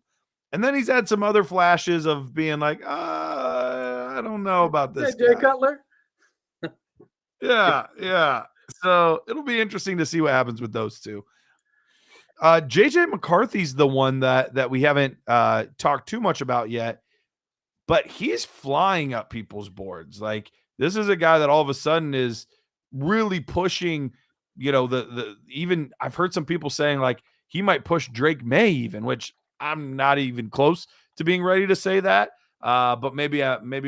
And then he's had some other flashes of being like, I don't know about this. Jay Cutler? Yeah. So it'll be interesting to see what happens with those 2. JJ McCarthy's the one that we haven't talked too much about yet, but he's flying up people's boards. Like This is a guy that all of a sudden is really pushing, the even I've heard some people saying like he might push Drake May even, which I'm not even close to being ready to say that. But maybe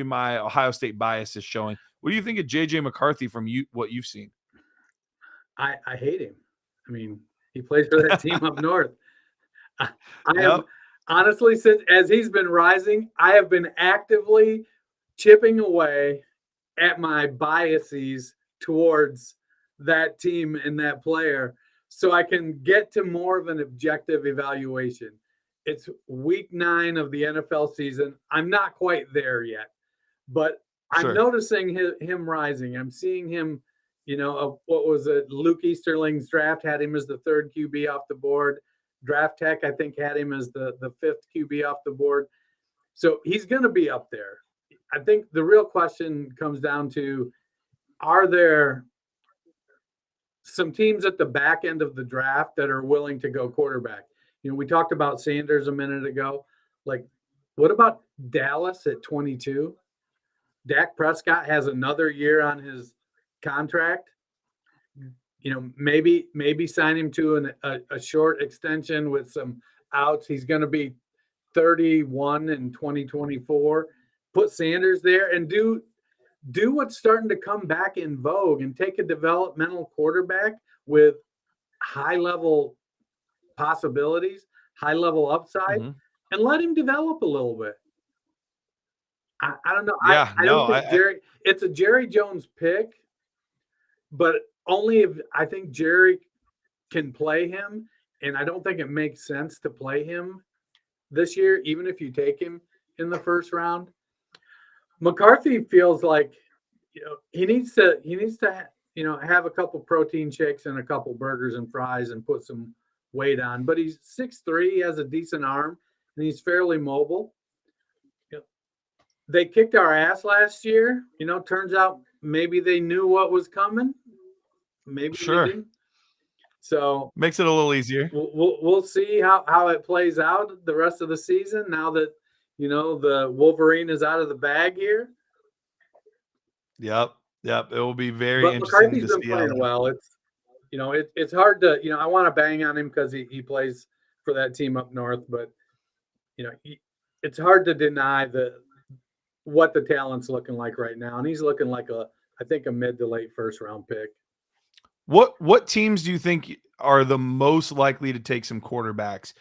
my Ohio State bias is showing. What do you think of JJ McCarthy from what you've seen? I hate him. I mean, he plays for that team up north. I Yep. have honestly, since as he's been rising, I have been actively chipping away at my biases towards that team and that player so I can get to more of an objective evaluation. It's week 9 of the NFL season. I'm not quite there yet, but I'm Sure. noticing him rising. I'm seeing him, what was it? Luke Easterling's draft had him as the 3rd QB off the board. Draft Tech, I think, had him as the 5th QB off the board. So he's going to be up there. I think the real question comes down to, are there some teams at the back end of the draft that are willing to go quarterback? We talked about Sanders a minute ago. Like, what about Dallas at 22? Dak Prescott has another year on his contract. Maybe sign him to a short extension with some outs. He's going to be 31 in 2024. Put Sanders there and do what's starting to come back in vogue and take a developmental quarterback with high level possibilities, high level upside, and let him develop a little bit. I don't know. Yeah, I don't think it's a Jerry Jones pick, but only if I think Jerry can play him, and I don't think it makes sense to play him this year, even if you take him in the first round. McCarthy feels like he needs to have a couple protein shakes and a couple burgers and fries and put some weight on. But he's 6'3", he has a decent arm, and he's fairly mobile. They kicked our ass last year. Turns out maybe they knew what was coming. Maybe Sure. they didn't. So Makes it a little easier. We'll see how it plays out the rest of the season now that the Wolverine is out of the bag here. Yep. It will be very But interesting McCarthy's to been see how playing that. well. It's hard to I want to bang on him because he plays for that team up north, but it's hard to deny what the talent's looking like right now, and he's looking like I think a mid to late first round pick. What teams do you think are the most likely to take some quarterbacks?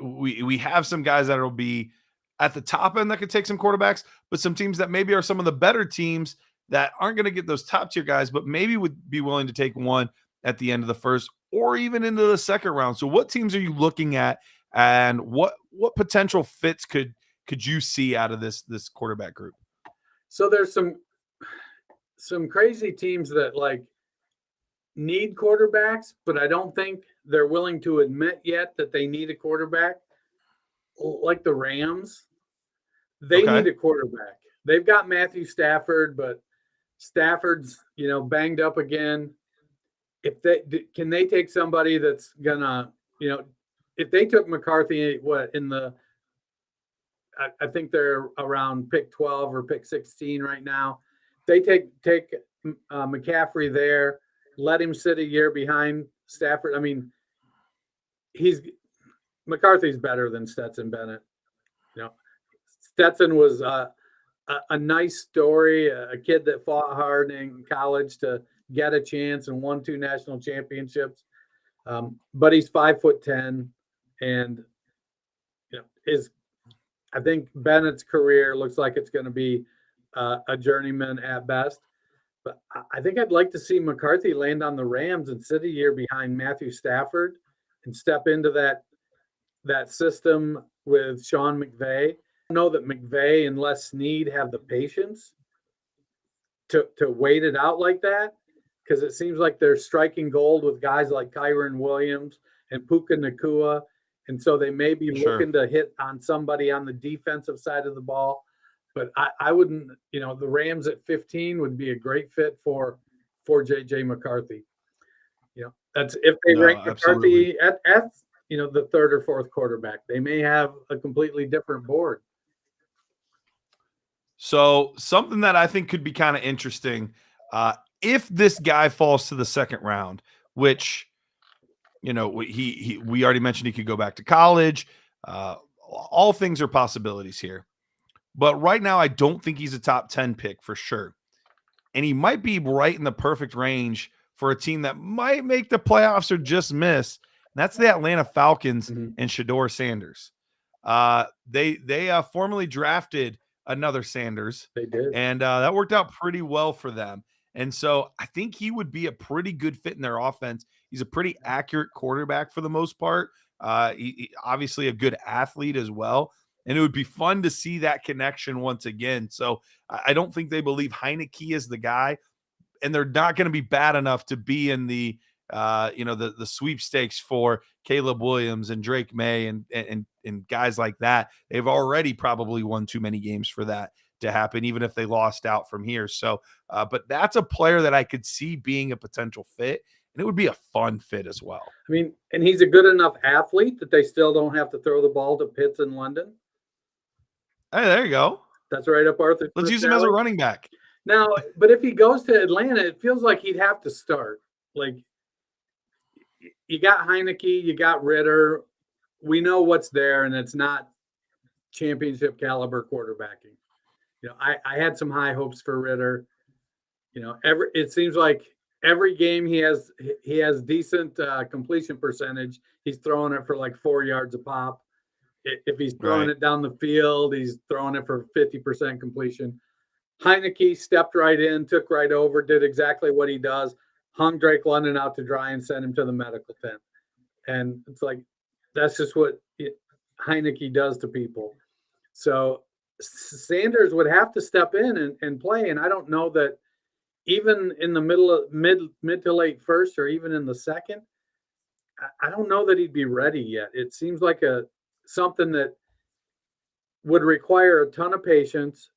We have some guys that will be at the top end that could take some quarterbacks, but some teams that maybe are some of the better teams that aren't going to get those top tier guys, but maybe would be willing to take one at the end of the first or even into the second round. So what teams are you looking at, and what potential fits could you see out of this quarterback group? So there's some crazy teams that like need quarterbacks, but I don't think they're willing to admit yet that they need a quarterback. Like the Rams, they need a quarterback. They've got Matthew Stafford, but Stafford's banged up again. If can they take somebody that's gonna if they took McCarthy I think they're around pick 12 or pick 16 right now. They take McCaffrey there, let him sit a year behind Stafford. I mean, McCarthy's better than Stetson Bennett. Stetson was a nice story, a kid that fought hard in college to get a chance and won 2 national championships. But he's 5'10", and I think Bennett's career looks like it's going to be a journeyman at best. But I think I'd like to see McCarthy land on the Rams and sit a year behind Matthew Stafford and step into that system with Sean McVay. I know that McVay and Les Snead have the patience to wait it out like that, because it seems like they're striking gold with guys like Kyron Williams and Puka Nacua. And so they may be looking to hit on somebody on the defensive side of the ball. But I wouldn't, the Rams at 15 would be a great fit for JJ McCarthy. That's if they rank McCarthy at the 3rd or 4th quarterback. They may have a completely different board. So something that I think could be kind of interesting, if this guy falls to the second round, which we already mentioned he could go back to college. All things are possibilities here, but right now I don't think he's a top 10 pick for sure, and he might be right in the perfect range for a team that might make the playoffs or just miss. And that's the Atlanta Falcons and Shedeur Sanders. They formally drafted another Sanders. They did. And that worked out pretty well for them. And so I think he would be a pretty good fit in their offense. He's a pretty accurate quarterback for the most part. He obviously a good athlete as well. And it would be fun to see that connection once again. So I don't think they believe Heineke is the guy, and they're not going to be bad enough to be in the the sweepstakes for Caleb Williams and Drake May and guys like that. They've already probably won too many games for that to happen, even if they lost out from here. So, but that's a player that I could see being a potential fit, and it would be a fun fit as well. I mean, and he's a good enough athlete that they still don't have to throw the ball to Pitts in London. Hey, there you go. That's right up Arthur. Let's use him as a running back. Now, but if he goes to Atlanta, it feels like he'd have to start. Like, you got Heineke, you got Ritter. We know what's there, and it's not championship caliber quarterbacking. I had some high hopes for Ritter. It seems like every game he has decent completion percentage. He's throwing it for like 4 yards a pop. If he's throwing it down the field, he's throwing it for 50% completion. Heineke stepped right in, took right over, did exactly what he does, hung Drake London out to dry and sent him to the medical tent. And it's like, that's just what Heineke does to people. So Sanders would have to step in and play. And I don't know that even in the mid to late first, or even in the second, I don't know that he'd be ready yet. It seems like something that would require a ton of patience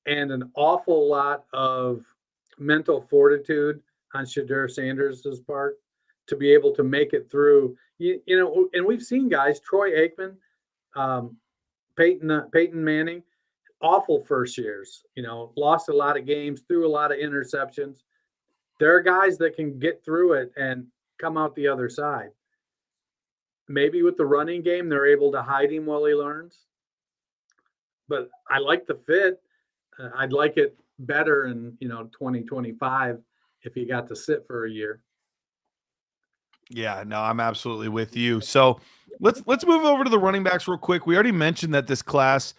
and an awful lot of mental fortitude on Shedeur Sanders' part to be able to make it through. And we've seen guys, Troy Aikman, Peyton Manning, awful first years, lost a lot of games, threw a lot of interceptions. There are guys that can get through it and come out the other side. Maybe with the running game, they're able to hide him while he learns. But I like the fit. I'd like it better in 2025 if he got to sit for a year. Yeah, no, I'm absolutely with you. So let's move over to the running backs real quick. We already mentioned that this class,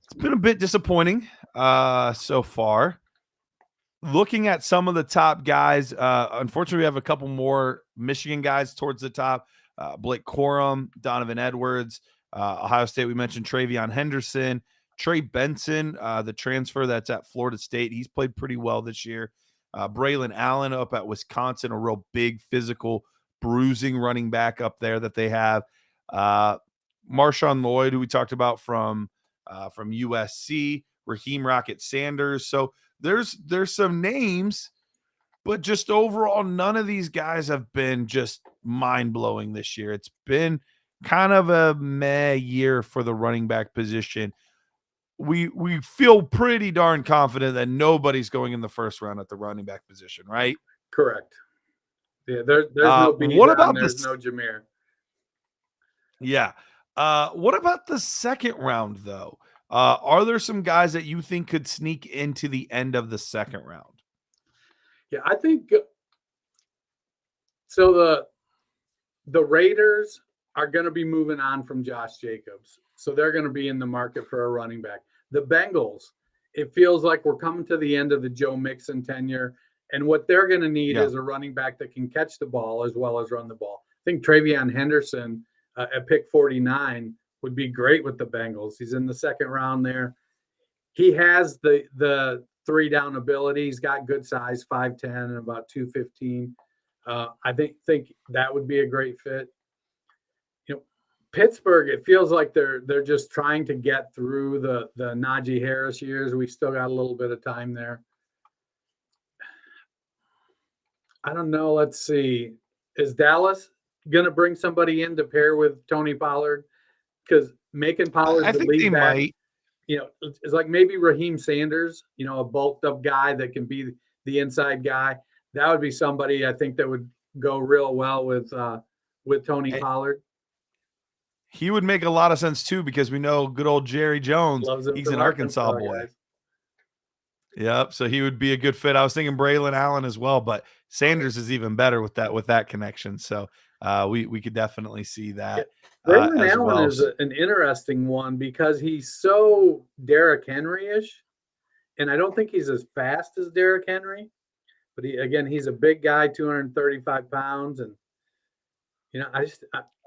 it's been a bit disappointing so far. Looking at some of the top guys, unfortunately, we have a couple more Michigan guys towards the top. Blake Corum, Donovan Edwards, Ohio State. We mentioned Travion Henderson, Trey Benson, the transfer that's at Florida State. He's played pretty well this year. Braylon Allen up at Wisconsin, a real big physical bruising running back up there that they have. Marshawn Lloyd, who we talked about from USC, Raheem Rocket Sanders. So there's some names, but just overall, none of these guys have been just mind-blowing this year. It's been kind of a meh year for the running back position. We feel pretty darn confident that nobody's going in the first round at the running back position, right? Correct. Yeah, there's no Bijan, what about there's no Jameer. Yeah. What about the second round, though? Are there some guys that you think could sneak into the end of the second round? Yeah, I think so. The Raiders are going to be moving on from Josh Jacobs, so they're going to be in the market for a running back. The Bengals, it feels like we're coming to the end of the Joe Mixon tenure, and what they're going to need is a running back that can catch the ball as well as run the ball. I think Travion Henderson at pick 49 would be great with the Bengals. He's in the second round there. He has the three down ability. He's got good size, 5'10" and about 215. I think that would be a great fit. Pittsburgh, it feels like they're just trying to get through the Najee Harris years. We still got a little bit of time there. I don't know. Let's see. Is Dallas going to bring somebody in to pair with Tony Pollard? Because making Pollard I think they might. it's like maybe Raheem Sanders, a bulked up guy that can be the inside guy. That would be somebody I think that would go real well with Tony Pollard. He would make a lot of sense too, because we know good old Jerry Jones. Loves him He's from an Arkansas boy. guys. Yep. So he would be a good fit. I was thinking Braylon Allen as well, but Sanders is even better with that connection. So we could definitely see that. Braylon as Allen well. is an interesting one because he's so Derrick Henry-ish, and I don't think he's as fast as Derrick Henry. But he's a big guy, 235 pounds, and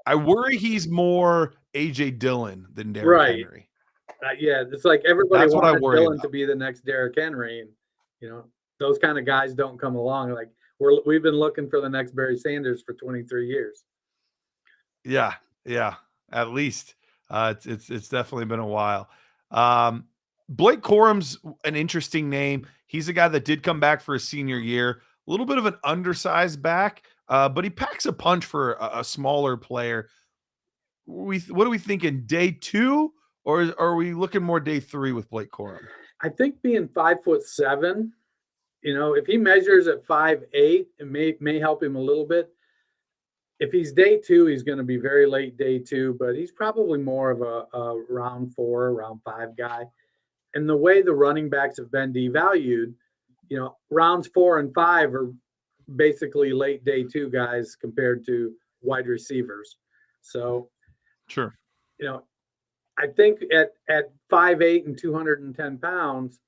I worry he's more AJ Dillon than Derrick Henry. It's like everybody That's what I wanted worry Dillon about. to be the next Derrick Henry, and those kind of guys don't come along. Like we've been looking for the next Barry Sanders for 23 years. Yeah, at least it's definitely been a while. Blake Corum's an interesting name. He's a guy that did come back for his senior year, a little bit of an undersized back, but he packs a punch for a smaller player. What are we thinking? Day 2, or are we looking more day 3 with Blake Corum? I think being 5'7", if he measures at 5'8", it may help him a little bit. If he's day 2, he's going to be very late day 2, but he's probably more of a round 4, round 5 guy. And the way the running backs have been devalued, rounds 4 and 5 are basically late day 2 guys compared to wide receivers. So, sure. I think at 5'8" and 210 pounds,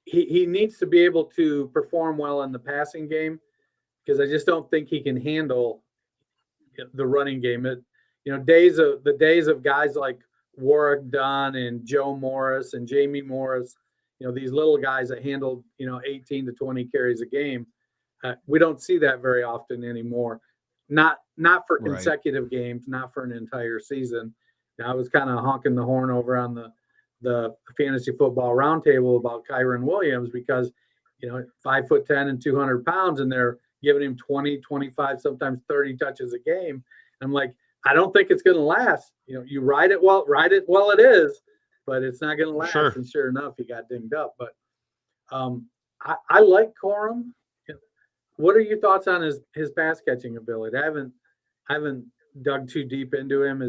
he needs to be able to perform well in the passing game, because I just don't think he can handle the running game. The days of guys like Warwick Dunn and Joe Morris and Jamie Morris, these little guys that handled 18 to 20 carries a game, we don't see that very often anymore. Not for consecutive games, not for an entire season. Now, I was kind of honking the horn over on the fantasy football roundtable about Kyron Williams, because 5'10" and 200 pounds, and they're giving him 20, 25, sometimes 30 touches a game. I'm like, I don't think it's going to last. You ride it while it is, but it's not going to last. Sure. And sure enough, he got dinged up. But I like Corum. What are your thoughts on his pass catching ability? I haven't dug too deep into him.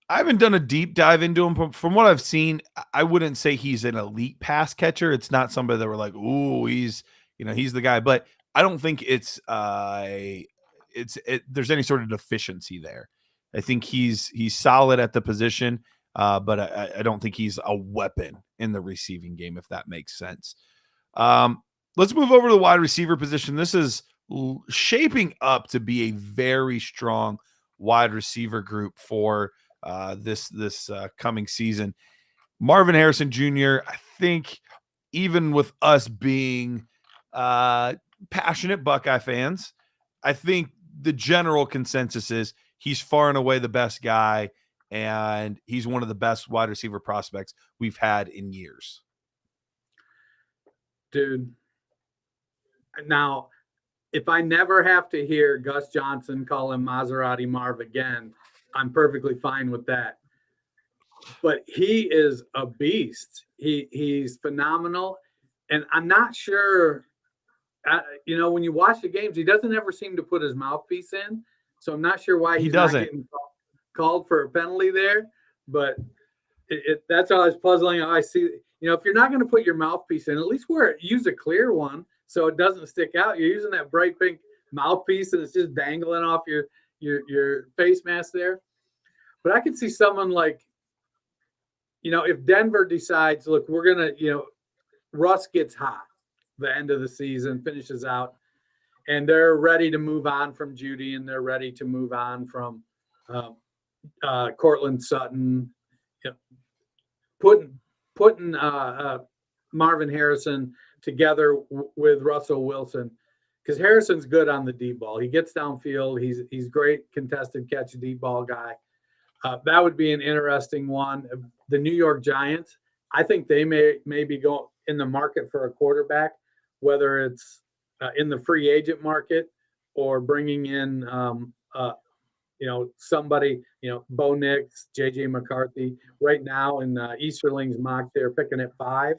I haven't done a deep dive into him, but from what I've seen, I wouldn't say he's an elite pass catcher. It's not somebody that we're like, ooh, he's the guy. But I don't think there's any sort of deficiency there. I think he's solid at the position, but I don't think he's a weapon in the receiving game, if that makes sense. Let's move over to the wide receiver position. This is shaping up to be a very strong wide receiver group for this coming season. Marvin Harrison Jr., I think, even with us being passionate Buckeye fans, I think the general consensus is he's far and away the best guy, and he's one of the best wide receiver prospects we've had in years. Dude, now, if I never have to hear Gus Johnson call him Maserati Marv again, I'm perfectly fine with that. But he is a beast. He's phenomenal. And I'm not sure, when you watch the games, he doesn't ever seem to put his mouthpiece in. So I'm not sure why he's not getting called for a penalty there. But that's always puzzling. I see, if you're not going to put your mouthpiece in, at least use a clear one so it doesn't stick out. You're using that bright pink mouthpiece and it's just dangling off your face mask there. But I could see someone like, if Denver decides, look, we're going to, Russ gets hot the end of the season, finishes out, and they're ready to move on from Judy, and they're ready to move on from Cortland Sutton, putting Marvin Harrison together with Russell Wilson, because Harrison's good on the deep ball. He gets downfield. He's great contested catch deep ball guy. That would be an interesting one. The New York Giants, I think they may be going in the market for a quarterback, whether it's in the free agent market or bringing in somebody, Bo Nix, JJ McCarthy. Right now in Easterling's mock, they're picking at 5.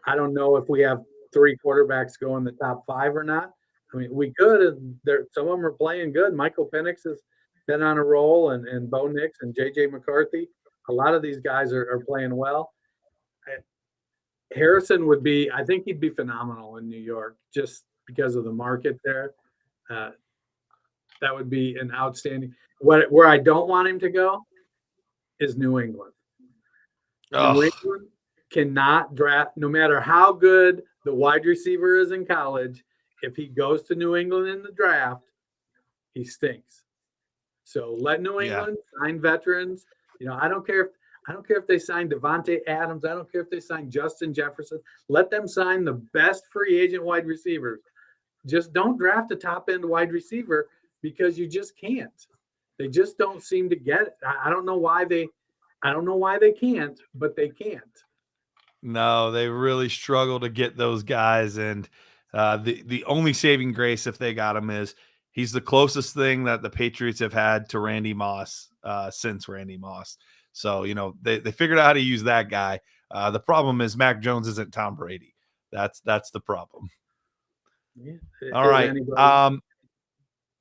I don't know if we have 3 quarterbacks go in the top 5 or not. I mean, we could. And some of them are playing good. Michael Penix has been on a roll, and Bo Nix and JJ McCarthy. A lot of these guys are playing well. Harrison would be, I think he'd be phenomenal in New York just because of the market there. That would be an outstanding. Where I don't want him to go is New England. New England cannot draft, no matter how good the wide receiver is in college. If he goes to New England in the draft, he stinks. So let New England sign veterans. I don't care if they sign Devontae Adams. I don't care if they sign Justin Jefferson. Let them sign the best free agent wide receivers. Just don't draft a top end wide receiver because you just can't. They just don't seem to get it. I don't know why they can't, but they can't. No, they really struggle to get those guys. And the only saving grace, if they got him, is he's the closest thing that the Patriots have had to Randy Moss since Randy Moss. So, they figured out how to use that guy. The problem is Mac Jones isn't Tom Brady. That's the problem. Yeah. All right.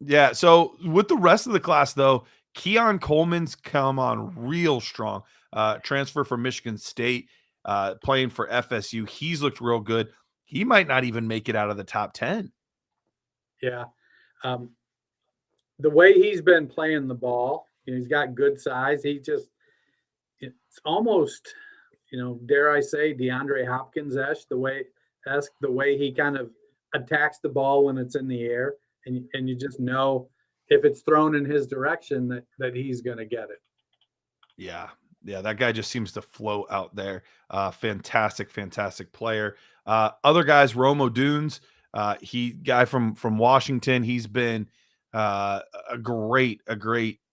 Yeah. So with the rest of the class, though, Keon Coleman's come on real strong. Transfer from Michigan State, playing for FSU. He's looked real good. He might not even make it out of the top 10. Yeah. The way he's been playing the ball, he's got good size. It's almost, dare I say, DeAndre Hopkins-esque, the way he kind of attacks the ball when it's in the air. And you just know if it's thrown in his direction that he's going to get it. Yeah. Yeah, that guy just seems to float out there. Fantastic player. Other guys, Romo Dunes, guy from Washington. He's been a great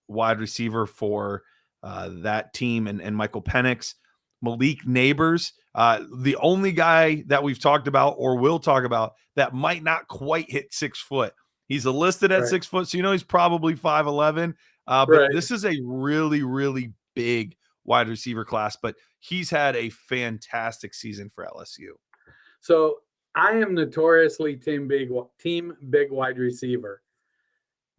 wide receiver for that team, and Michael Penix. Malik Neighbors, the only guy that we've talked about or will talk about that might not quite hit 6 foot. He's listed at 6 foot, so he's probably 5'11". But this is a really, really big wide receiver class, but he's had a fantastic season for LSU. So I am notoriously team big wide receiver,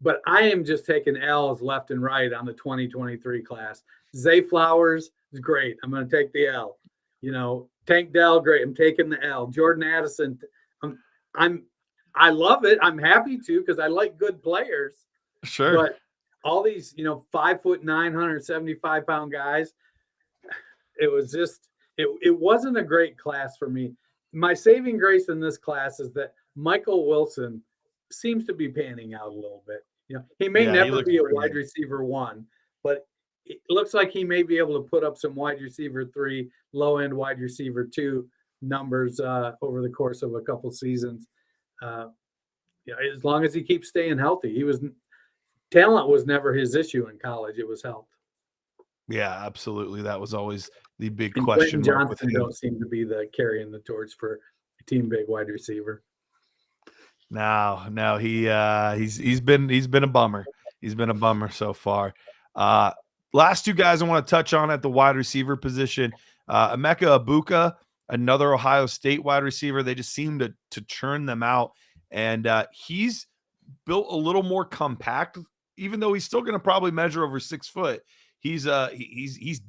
but I am just taking L's left and right on the 2023 class. Zay Flowers is great. I'm going to take the L. Tank Dell, great. I'm taking the L. Jordan Addison, I love it. I'm happy to because I like good players. Sure. But all these, 5'9", 175-pound guys, it was just, it wasn't a great class for me. My saving grace in this class is that Michael Wilson seems to be panning out a little bit. He may never be a wide receiver 1, but it looks like he may be able to put up some wide receiver 3, low-end wide receiver 2 numbers over the course of a couple seasons. As long as he keeps staying healthy. Talent was never his issue in college. It was health. Yeah, absolutely. That was always the big And question Quentin mark with Johnson him. don't seem to be the carrying the torch for team big wide receiver. No, he's been a bummer. He's been a bummer so far. Last 2 guys I want to touch on at the wide receiver position. Emeka Ibuka, another Ohio State wide receiver. They just seem to churn them out, and he's built a little more compact. Even though he's still going to probably measure over 6 foot, he's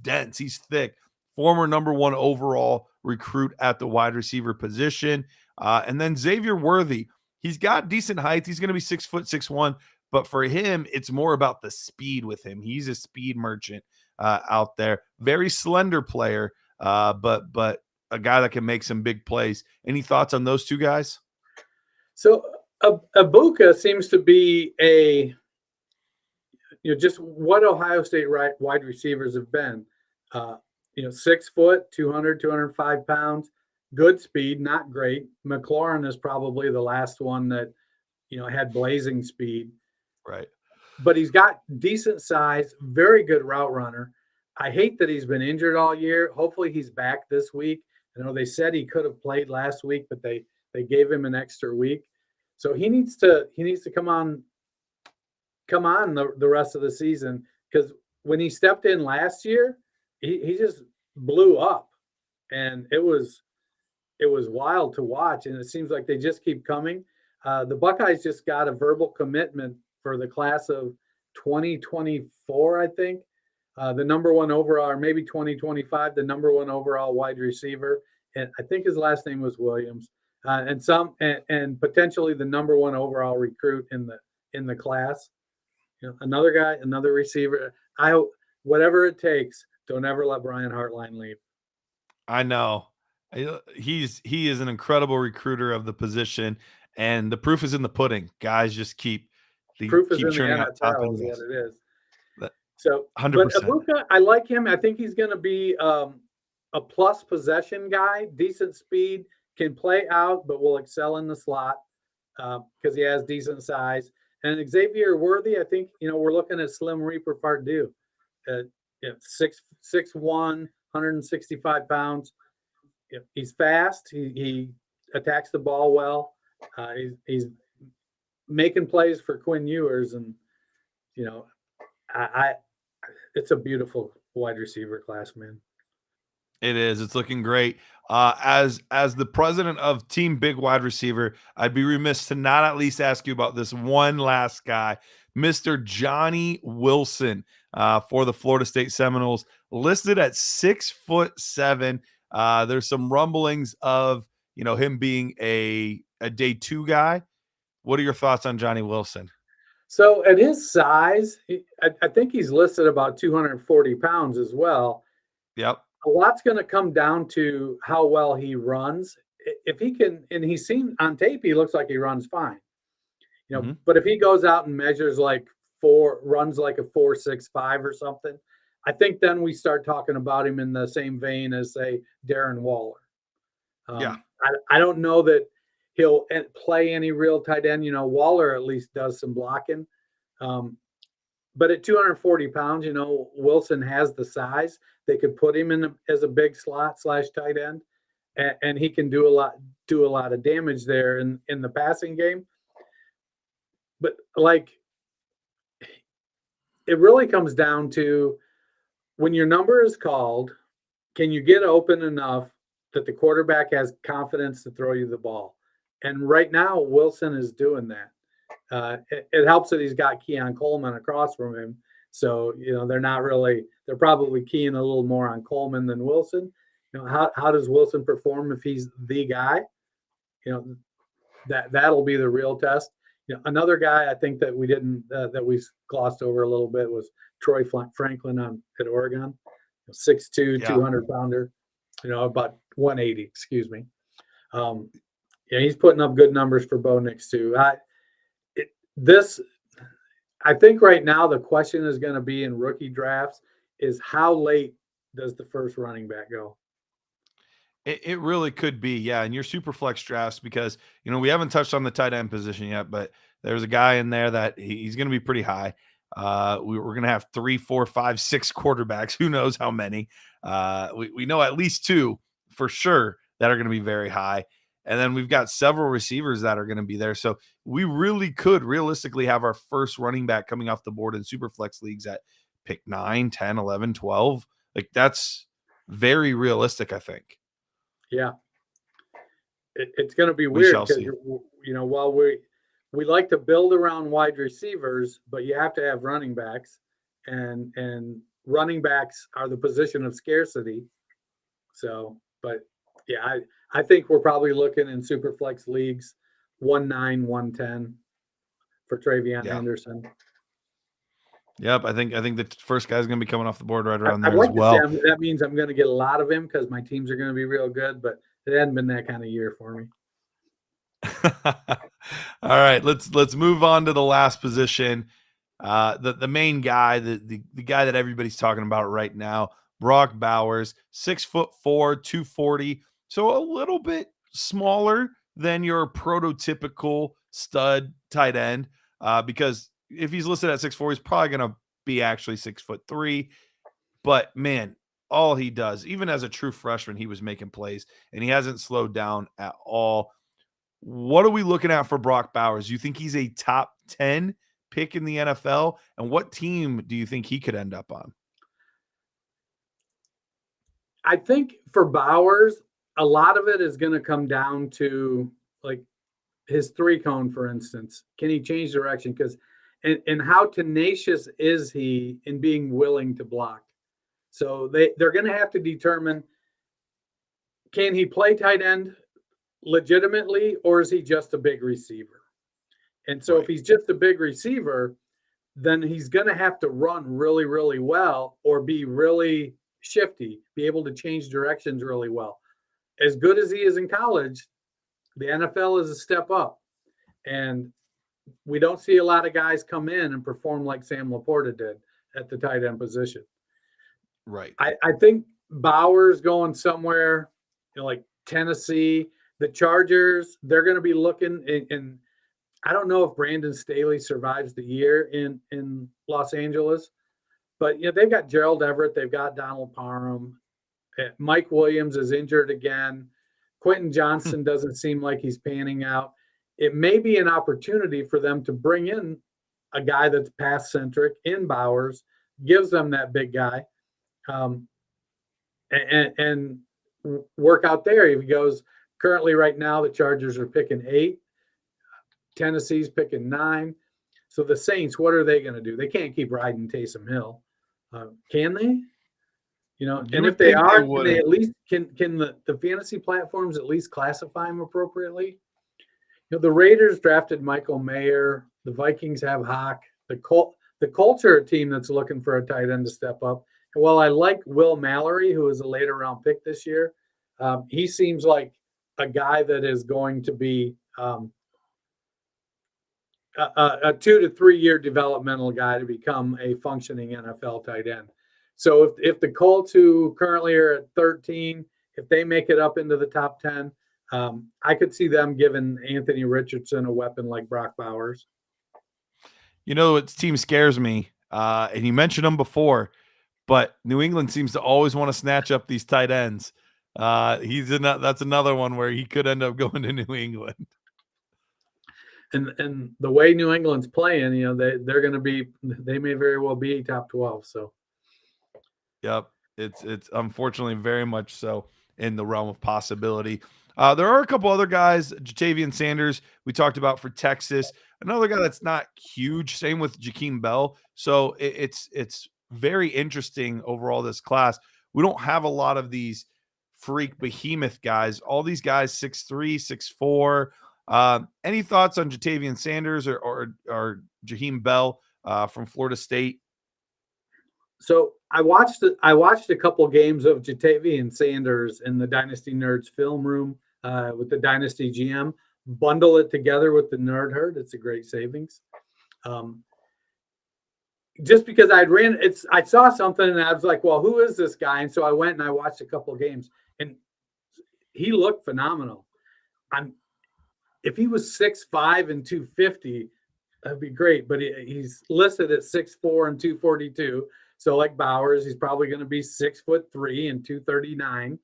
dense, he's thick. Former number 1 overall recruit at the wide receiver position, and then Xavier Worthy. He's got decent height. He's going to be 6 foot 6'1", but for him, it's more about the speed with him. He's a speed merchant out there. Very slender player, but a guy that can make some big plays. Any thoughts on those 2 guys? So Ibuka seems to be just what Ohio State wide receivers have been. 6 foot, 200, 205 pounds, good speed, not great. McLaurin is probably the last one that, had blazing speed. Right. But he's got decent size, very good route runner. I hate that he's been injured all year. Hopefully he's back this week. I know they said he could have played last week, but they gave him an extra week. So he needs to come on come on the rest of the season, because when he stepped in last year, he just blew up, and it was wild to watch, and it seems like they just keep coming. The Buckeyes just got a verbal commitment for the class of 2024, I think. The number one overall, or maybe 2025, the number one overall wide receiver, and I think his last name was Williams, and potentially the number one overall recruit in the class. Another guy, another receiver. Whatever it takes, don't ever let Brian Hartline leave. I know. He is an incredible recruiter of the position, and the proof is in the pudding. Guys just keep churning out top NFL is end what guys. it is. That- So, 100%. But Ibuka, I like him. I think he's going to be a plus possession guy, decent speed, can play out, but will excel in the slot because he has decent size. And Xavier Worthy, I think, we're looking at Slim Reaper Part 2. 6'1", 165 pounds. He's fast. He attacks the ball well. He's making plays for Quinn Ewers, and it's a beautiful wide receiver class, man. It is. It's looking great. As the president of Team Big Wide Receiver, I'd be remiss to not at least ask you about this one last guy, Mr. Johnny Wilson, for the Florida State Seminoles, listed at 6'7". There's some rumblings of him being a day 2 guy. What are your thoughts on Johnny Wilson? So at his size, I think he's listed about 240 pounds as well. Yep. A lot's going to come down to how well he runs. If he can, and he's seen on tape, he looks like he runs fine. But if he goes out and measures runs like a 4.65 or something, I think then we start talking about him in the same vein as, say, Darren Waller. I don't know that he'll play any real tight end. Waller at least does some blocking. But at 240 pounds, Wilson has the size. They could put him in as a big slot / tight end, and he can do a lot of damage there in the passing game. But it really comes down to, when your number is called, can you get open enough that the quarterback has confidence to throw you the ball? And right now, Wilson is doing that. It helps that he's got Keon Coleman across from him. So, they're probably keying a little more on Coleman than Wilson. How does Wilson perform if he's the guy? That'll be the real test. Another guy I think that we didn't, that we glossed over a little bit, was Troy Franklin at Oregon, 6'2", 200 pounder, about 180, excuse me. He's putting up good numbers for Bo Nix too. I think right now the question is going to be in rookie drafts is how late does the first running back go? It really could be, yeah, in your super flex drafts, because we haven't touched on the tight end position yet, but there's a guy in there that he's going to be pretty high. We're going to have 3, 4, 5, 6 quarterbacks. Who knows how many? We know at least 2 for sure that are going to be very high. And then we've got several receivers that are going to be there. So we really could realistically have our first running back coming off the board in Superflex leagues at pick 9, 10, 11, 12. That's very realistic, I think. Yeah. It's going to be weird because, while we like to build around wide receivers, but you have to have running backs, and running backs are the position of scarcity. So, but yeah, I think we're probably looking in Superflex leagues 1.9, 1.10 for Travion Henderson. Yep, I think the first guy's going to be coming off the board right around there as well. That means I'm going to get a lot of him because my teams are going to be real good, but it hadn't been that kind of year for me. All right, let's move on to the last position. The main guy, the guy that everybody's talking about right now, Brock Bowers, 6'4", 240. So a little bit smaller than your prototypical stud tight end, because if he's listed at 6'4", he's probably going to be actually 6'3". But man, all he does, even as a true freshman, he was making plays, and he hasn't slowed down at all. What are we looking at for Brock Bowers? You think he's a top 10 pick in the NFL? And what team do you think he could end up on? I think for Bowers, a lot of it is going to come down to like his 3-cone, for instance. Can he change direction? Because and how tenacious is he in being willing to block? So they're going to have to determine, can he play tight end legitimately, or is he just a big receiver? And so if he's just a big receiver, then he's going to have to run really, really well or be really shifty, be able to change directions really well. As good as he is in college, the NFL is a step up. And we don't see a lot of guys come in and perform like Sam Laporta did at the tight end position. Right. I think Bowers going somewhere, like Tennessee, the Chargers, they're going to be looking, and I don't know if Brandon Staley survives the year in Los Angeles, but they've got Gerald Everett, they've got Donald Parham, Mike Williams is injured again, Quentin Johnson doesn't seem like he's panning out. It may be an opportunity for them to bring in a guy that's pass centric in Bowers, gives them that big guy, and work out there. He goes, currently right now, the Chargers are picking 8. Tennessee's picking 9. So the Saints, what are they going to do? They can't keep riding Taysom Hill. Can they? And if they are, can they at least can the fantasy platforms at least classify him appropriately? The Raiders drafted Michael Mayer. The Vikings have Hawk. The Colts are a team that's looking for a tight end to step up. And while I like Will Mallory, who is a later round pick this year, he seems like a guy that is going to be a 2 to 3 year developmental guy to become a functioning NFL tight end. So if the Colts, who currently are at 13, if they make it up into the top 10, I could see them giving Anthony Richardson a weapon like Brock Bowers. Its team scares me, and you mentioned them before, but New England seems to always want to snatch up these tight ends. That's another one where he could end up going to New England. And the way New England's playing, they're going to be, they may very well be top 12. So, yep, it's unfortunately very much so in the realm of possibility. There are a couple other guys, Jatavian Sanders, we talked about for Texas. Another guy that's not huge. Same with Jakeem Bell. So it's very interesting overall, this class. We don't have a lot of these freak behemoth guys. All these guys 6'3", 6'4". Any thoughts on Jatavian Sanders or Jakeem Bell from Florida State? So I watched a couple games of Jatavian Sanders in the Dynasty Nerds film room with the Dynasty GM. Bundle it together with the Nerd Herd. It's a great savings. Just because I saw something and I was like, well, who is this guy? And so I went and I watched a couple of games and he looked phenomenal. If he was 6'5" and 250, that'd be great. But he's listed at 6'4" and 242. So like Bowers, he's probably going to be 6'3" and 239.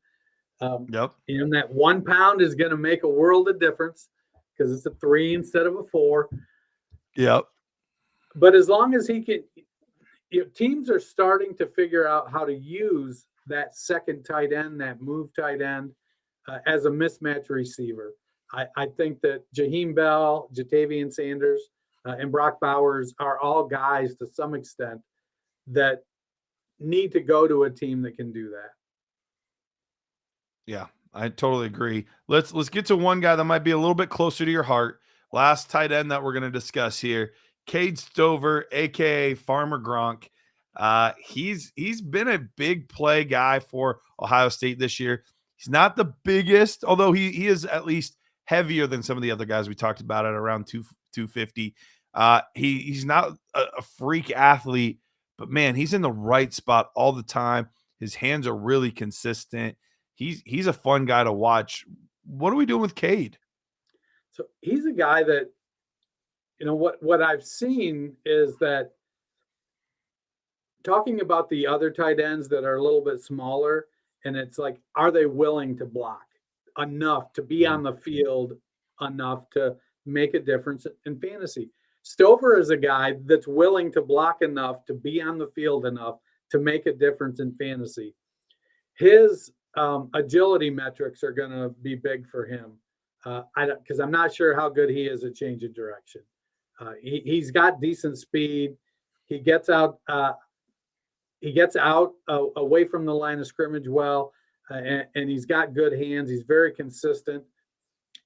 Yep. And that 1 pound is going to make a world of difference because it's a 3 instead of a 4. Yep. But as long as he can, teams are starting to figure out how to use that second tight end, that move tight end, as a mismatch receiver. I think that Jakeem Bell, Jatavian Sanders, and Brock Bowers are all guys to some extent that need to go to a team that can do that. Yeah, I totally agree. Let's get to one guy that might be a little bit closer to your heart. Last tight end that we're going to discuss here, Cade Stover, aka Farmer Gronk. He's been a big play guy for Ohio State this year. He's not the biggest, although he is at least heavier than some of the other guys we talked about at around 250. He's not a freak athlete, but man, he's in the right spot all the time. His hands are really consistent. He's a fun guy to watch. What are we doing with Cade? So he's a guy that, what I've seen is that talking about the other tight ends that are a little bit smaller, and it's like, are they willing to block enough to be on the field enough to make a difference in fantasy? Stover is a guy that's willing to block enough to be on the field enough to make a difference in fantasy. His agility metrics are going to be big for him. Because I'm not sure how good he is at change of direction. He's got decent speed. He gets out away from the line of scrimmage well, and he's got good hands. He's very consistent,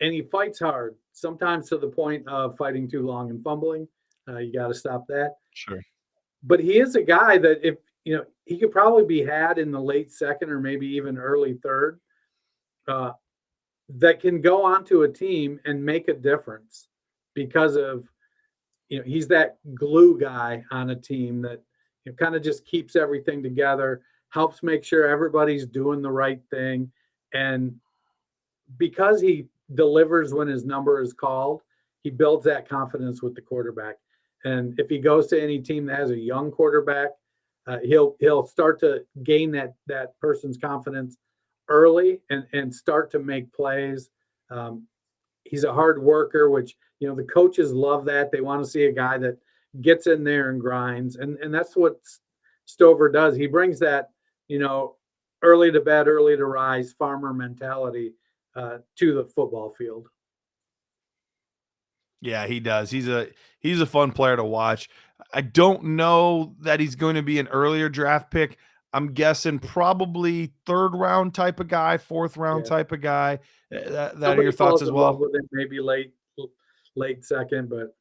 and he fights hard, sometimes to the point of fighting too long and fumbling. You got to stop that. Sure. But he is a guy that if he could probably be had in the late second or maybe even early third. That can go onto a team and make a difference because of, he's that glue guy on a team that kind of just keeps everything together, helps make sure everybody's doing the right thing. And because he delivers when his number is called, he builds that confidence with the quarterback. And if he goes to any team that has a young quarterback, he'll start to gain that person's confidence early and start to make plays. He's a hard worker, which, the coaches love that. They want to see a guy that gets in there and grinds. And that's what Stover does. He brings that, early to bed, early to rise farmer mentality to the football field. Yeah, he does. He's a fun player to watch. I don't know that he's going to be an earlier draft pick. I'm guessing probably third round type of guy, fourth round type of guy. That are your thoughts as well? With him, maybe late second, but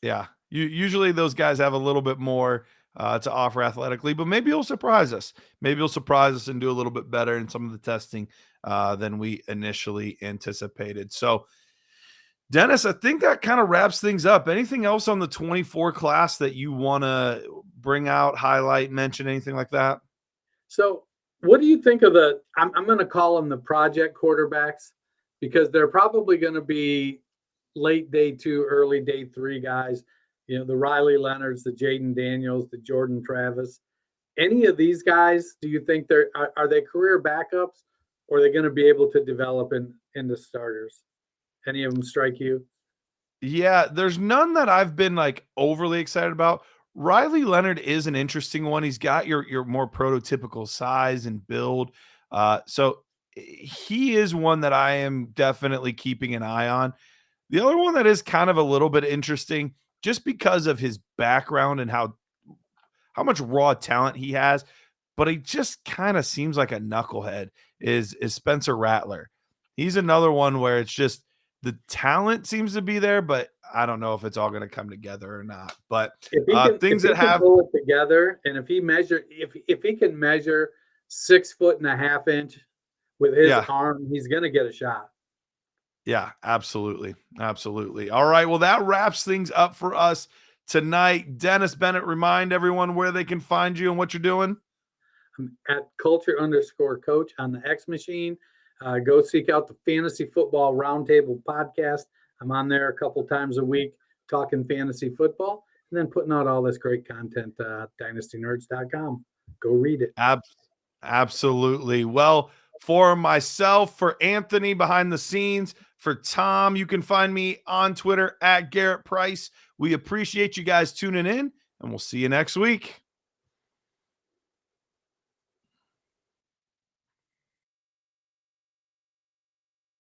yeah, usually those guys have a little bit more to offer athletically, but maybe he'll surprise us. Maybe he'll surprise us and do a little bit better in some of the testing than we initially anticipated. So, Dennis, I think that kind of wraps things up. Anything else on the 24 class that you want to bring out, highlight, mention, anything like that? So what do you think of I'm going to call them the project quarterbacks, because they're probably going to be late day 2, early day 3 guys, the Riley Leonards, the Jaden Daniels, the Jordan Travis. Any of these guys, do you think are they career backups, or are they going to be able to develop into starters? Any of them strike you? Yeah, there's none that I've been like overly excited about. Riley Leonard is an interesting one. He's got your more prototypical size and build. So he is one that I am definitely keeping an eye on. The other one that is kind of a little bit interesting, just because of his background and how much raw talent he has, but he just kind of seems like a knucklehead, is Spencer Rattler. He's another one where it's just the talent seems to be there, but I don't know if it's all going to come together or not. But things that have pull it together, and if he can measure 6.5 feet with his arm, he's going to get a shot. Yeah, absolutely. Absolutely. All right. Well, that wraps things up for us tonight. Dennis Bennett, remind everyone where they can find you and what you're doing. I'm at culture_coach on the X machine. Go seek out the Fantasy Football Roundtable podcast. I'm on there a couple times a week talking fantasy football, and then putting out all this great content, dynastynerds.com. Go read it. Absolutely. Well, for myself, for Anthony behind the scenes, for Tom, you can find me on Twitter at Garret Price. We appreciate you guys tuning in, and we'll see you next week.